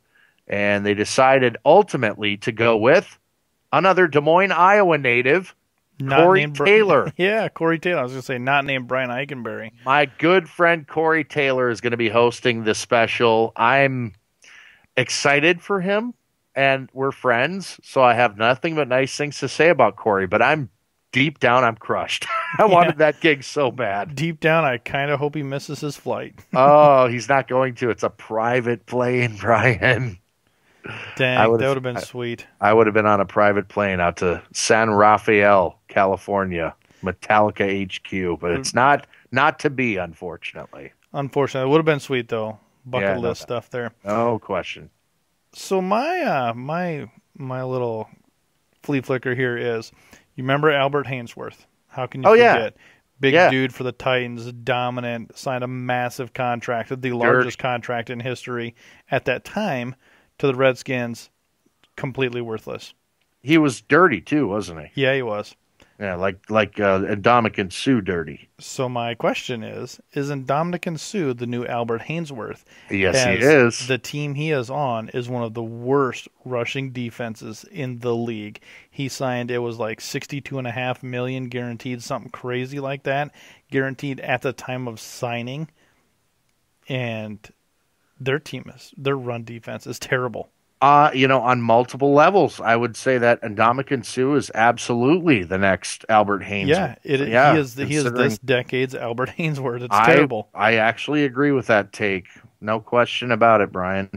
Speaker 4: and they decided ultimately to go with another Des Moines, Iowa native, Corey Taylor.
Speaker 5: Yeah, Corey Taylor. I was going to say not named Brian Eikenberry.
Speaker 4: My good friend Corey Taylor is going to be hosting the special. I'm excited for him, and we're friends, so I have nothing but nice things to say about Corey, but deep down, I'm crushed. I wanted that gig so bad.
Speaker 5: Deep down, I kind of hope he misses his flight.
Speaker 4: Oh, he's not going to. It's a private plane, Brian.
Speaker 5: Dang, that would have been sweet.
Speaker 4: I would have been on a private plane out to San Rafael, California, Metallica HQ, but it's not to be, unfortunately.
Speaker 5: Unfortunately, it would have been sweet though. Bucket list stuff there.
Speaker 4: No question.
Speaker 5: So my little flea flicker here is, you remember Albert Hainsworth? How can you forget? Big dude for the Titans, dominant, signed a massive contract, the largest contract in history at that time, to the Redskins, completely worthless.
Speaker 4: He was dirty too, wasn't he?
Speaker 5: Yeah, he was.
Speaker 4: Yeah, like Ndamukong Suh dirty.
Speaker 5: So my question is Ndamukong Suh the new Albert Hainsworth?
Speaker 4: Yes, he is.
Speaker 5: The team he is on is one of the worst rushing defenses in the league. He signed, it was like $62.5 million guaranteed, something crazy like that, guaranteed at the time of signing. And their run defense is terrible.
Speaker 4: On multiple levels, I would say that Ndamukong Suh is absolutely the next Albert Hainsworth.
Speaker 5: Yeah, he is this decade's Albert Hainsworth. It's terrible.
Speaker 4: I actually agree with that take. No question about it, Brian.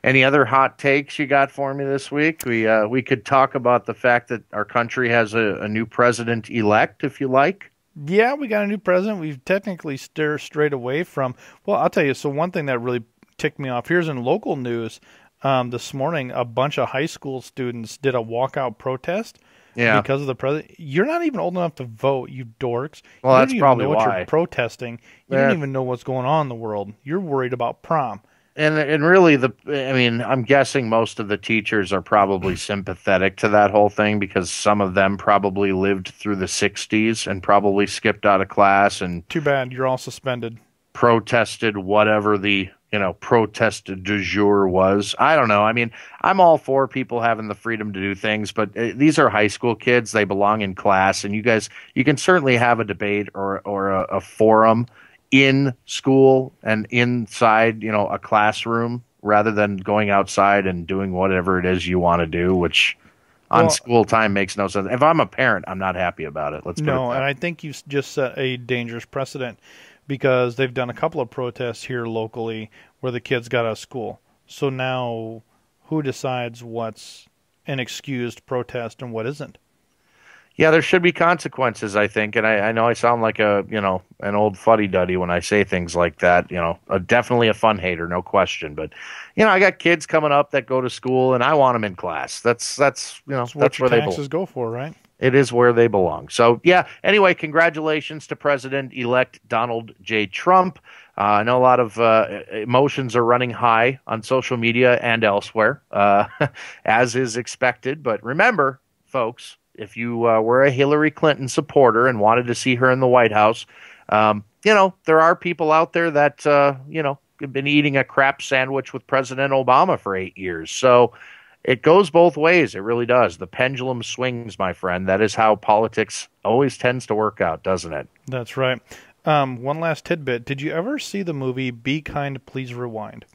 Speaker 4: Any other hot takes you got for me this week? We could talk about the fact that our country has a new president-elect, if you like.
Speaker 5: Yeah, we got a new president. We've technically strayed away from... Well, I'll tell you, so one thing that really ticked me off, here's in local news, this morning, a bunch of high school students did a walkout protest because of the president. You're not even old enough to vote, you dorks.
Speaker 4: Well,
Speaker 5: you
Speaker 4: that's
Speaker 5: don't even
Speaker 4: probably
Speaker 5: know what
Speaker 4: why.
Speaker 5: you're protesting. You don't even know what's going on in the world. You're worried about prom.
Speaker 4: And really, I'm guessing most of the teachers are probably sympathetic to that whole thing because some of them probably lived through the 60s and probably skipped out of class and
Speaker 5: Too bad you're all suspended.
Speaker 4: protested whatever the, protest du jour was. I don't know. I mean, I'm all for people having the freedom to do things, but these are high school kids. They belong in class, and you can certainly have a debate or a forum in school and inside, a classroom rather than going outside and doing whatever it is you want to do, which on school time makes no sense. If I'm a parent, I'm not happy about it. Let's put it that way.
Speaker 5: And I think you've just set a dangerous precedent because they've done a couple of protests here locally where the kids got out of school. So now who decides what's an excused protest and what isn't?
Speaker 4: Yeah, there should be consequences, I think, and I know I sound like an old fuddy-duddy when I say things like that. Definitely a fun hater, no question. But I got kids coming up that go to school, and I want them in class. That's
Speaker 5: what
Speaker 4: where they
Speaker 5: taxes go for, right?
Speaker 4: It is where they belong. So yeah. Anyway, congratulations to President-elect Donald J. Trump. I know a lot of emotions are running high on social media and elsewhere, as is expected. But remember, folks, if you were a Hillary Clinton supporter and wanted to see her in the White House, there are people out there that, have been eating a crap sandwich with President Obama for 8 years. So it goes both ways. It really does. The pendulum swings, my friend. That is how politics always tends to work out, doesn't it?
Speaker 5: That's right. One last tidbit. Did you ever see the movie Be Kind, Please Rewind?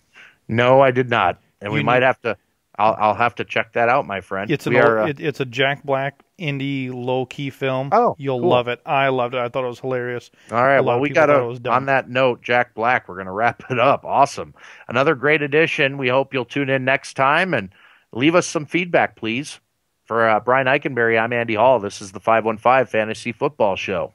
Speaker 4: No, I did not. And we might have to. I'll have to check that out, my friend.
Speaker 5: It's it's a Jack Black indie low key film.
Speaker 4: Oh,
Speaker 5: you'll
Speaker 4: cool.
Speaker 5: love it. I loved it. I thought it was hilarious.
Speaker 4: All right. Well, we got on that note, Jack Black. We're going to wrap it up. Awesome. Another great edition. We hope you'll tune in next time and leave us some feedback, please. For Brian Eikenberry, I'm Andy Hall. This is the 515 Fantasy Football Show.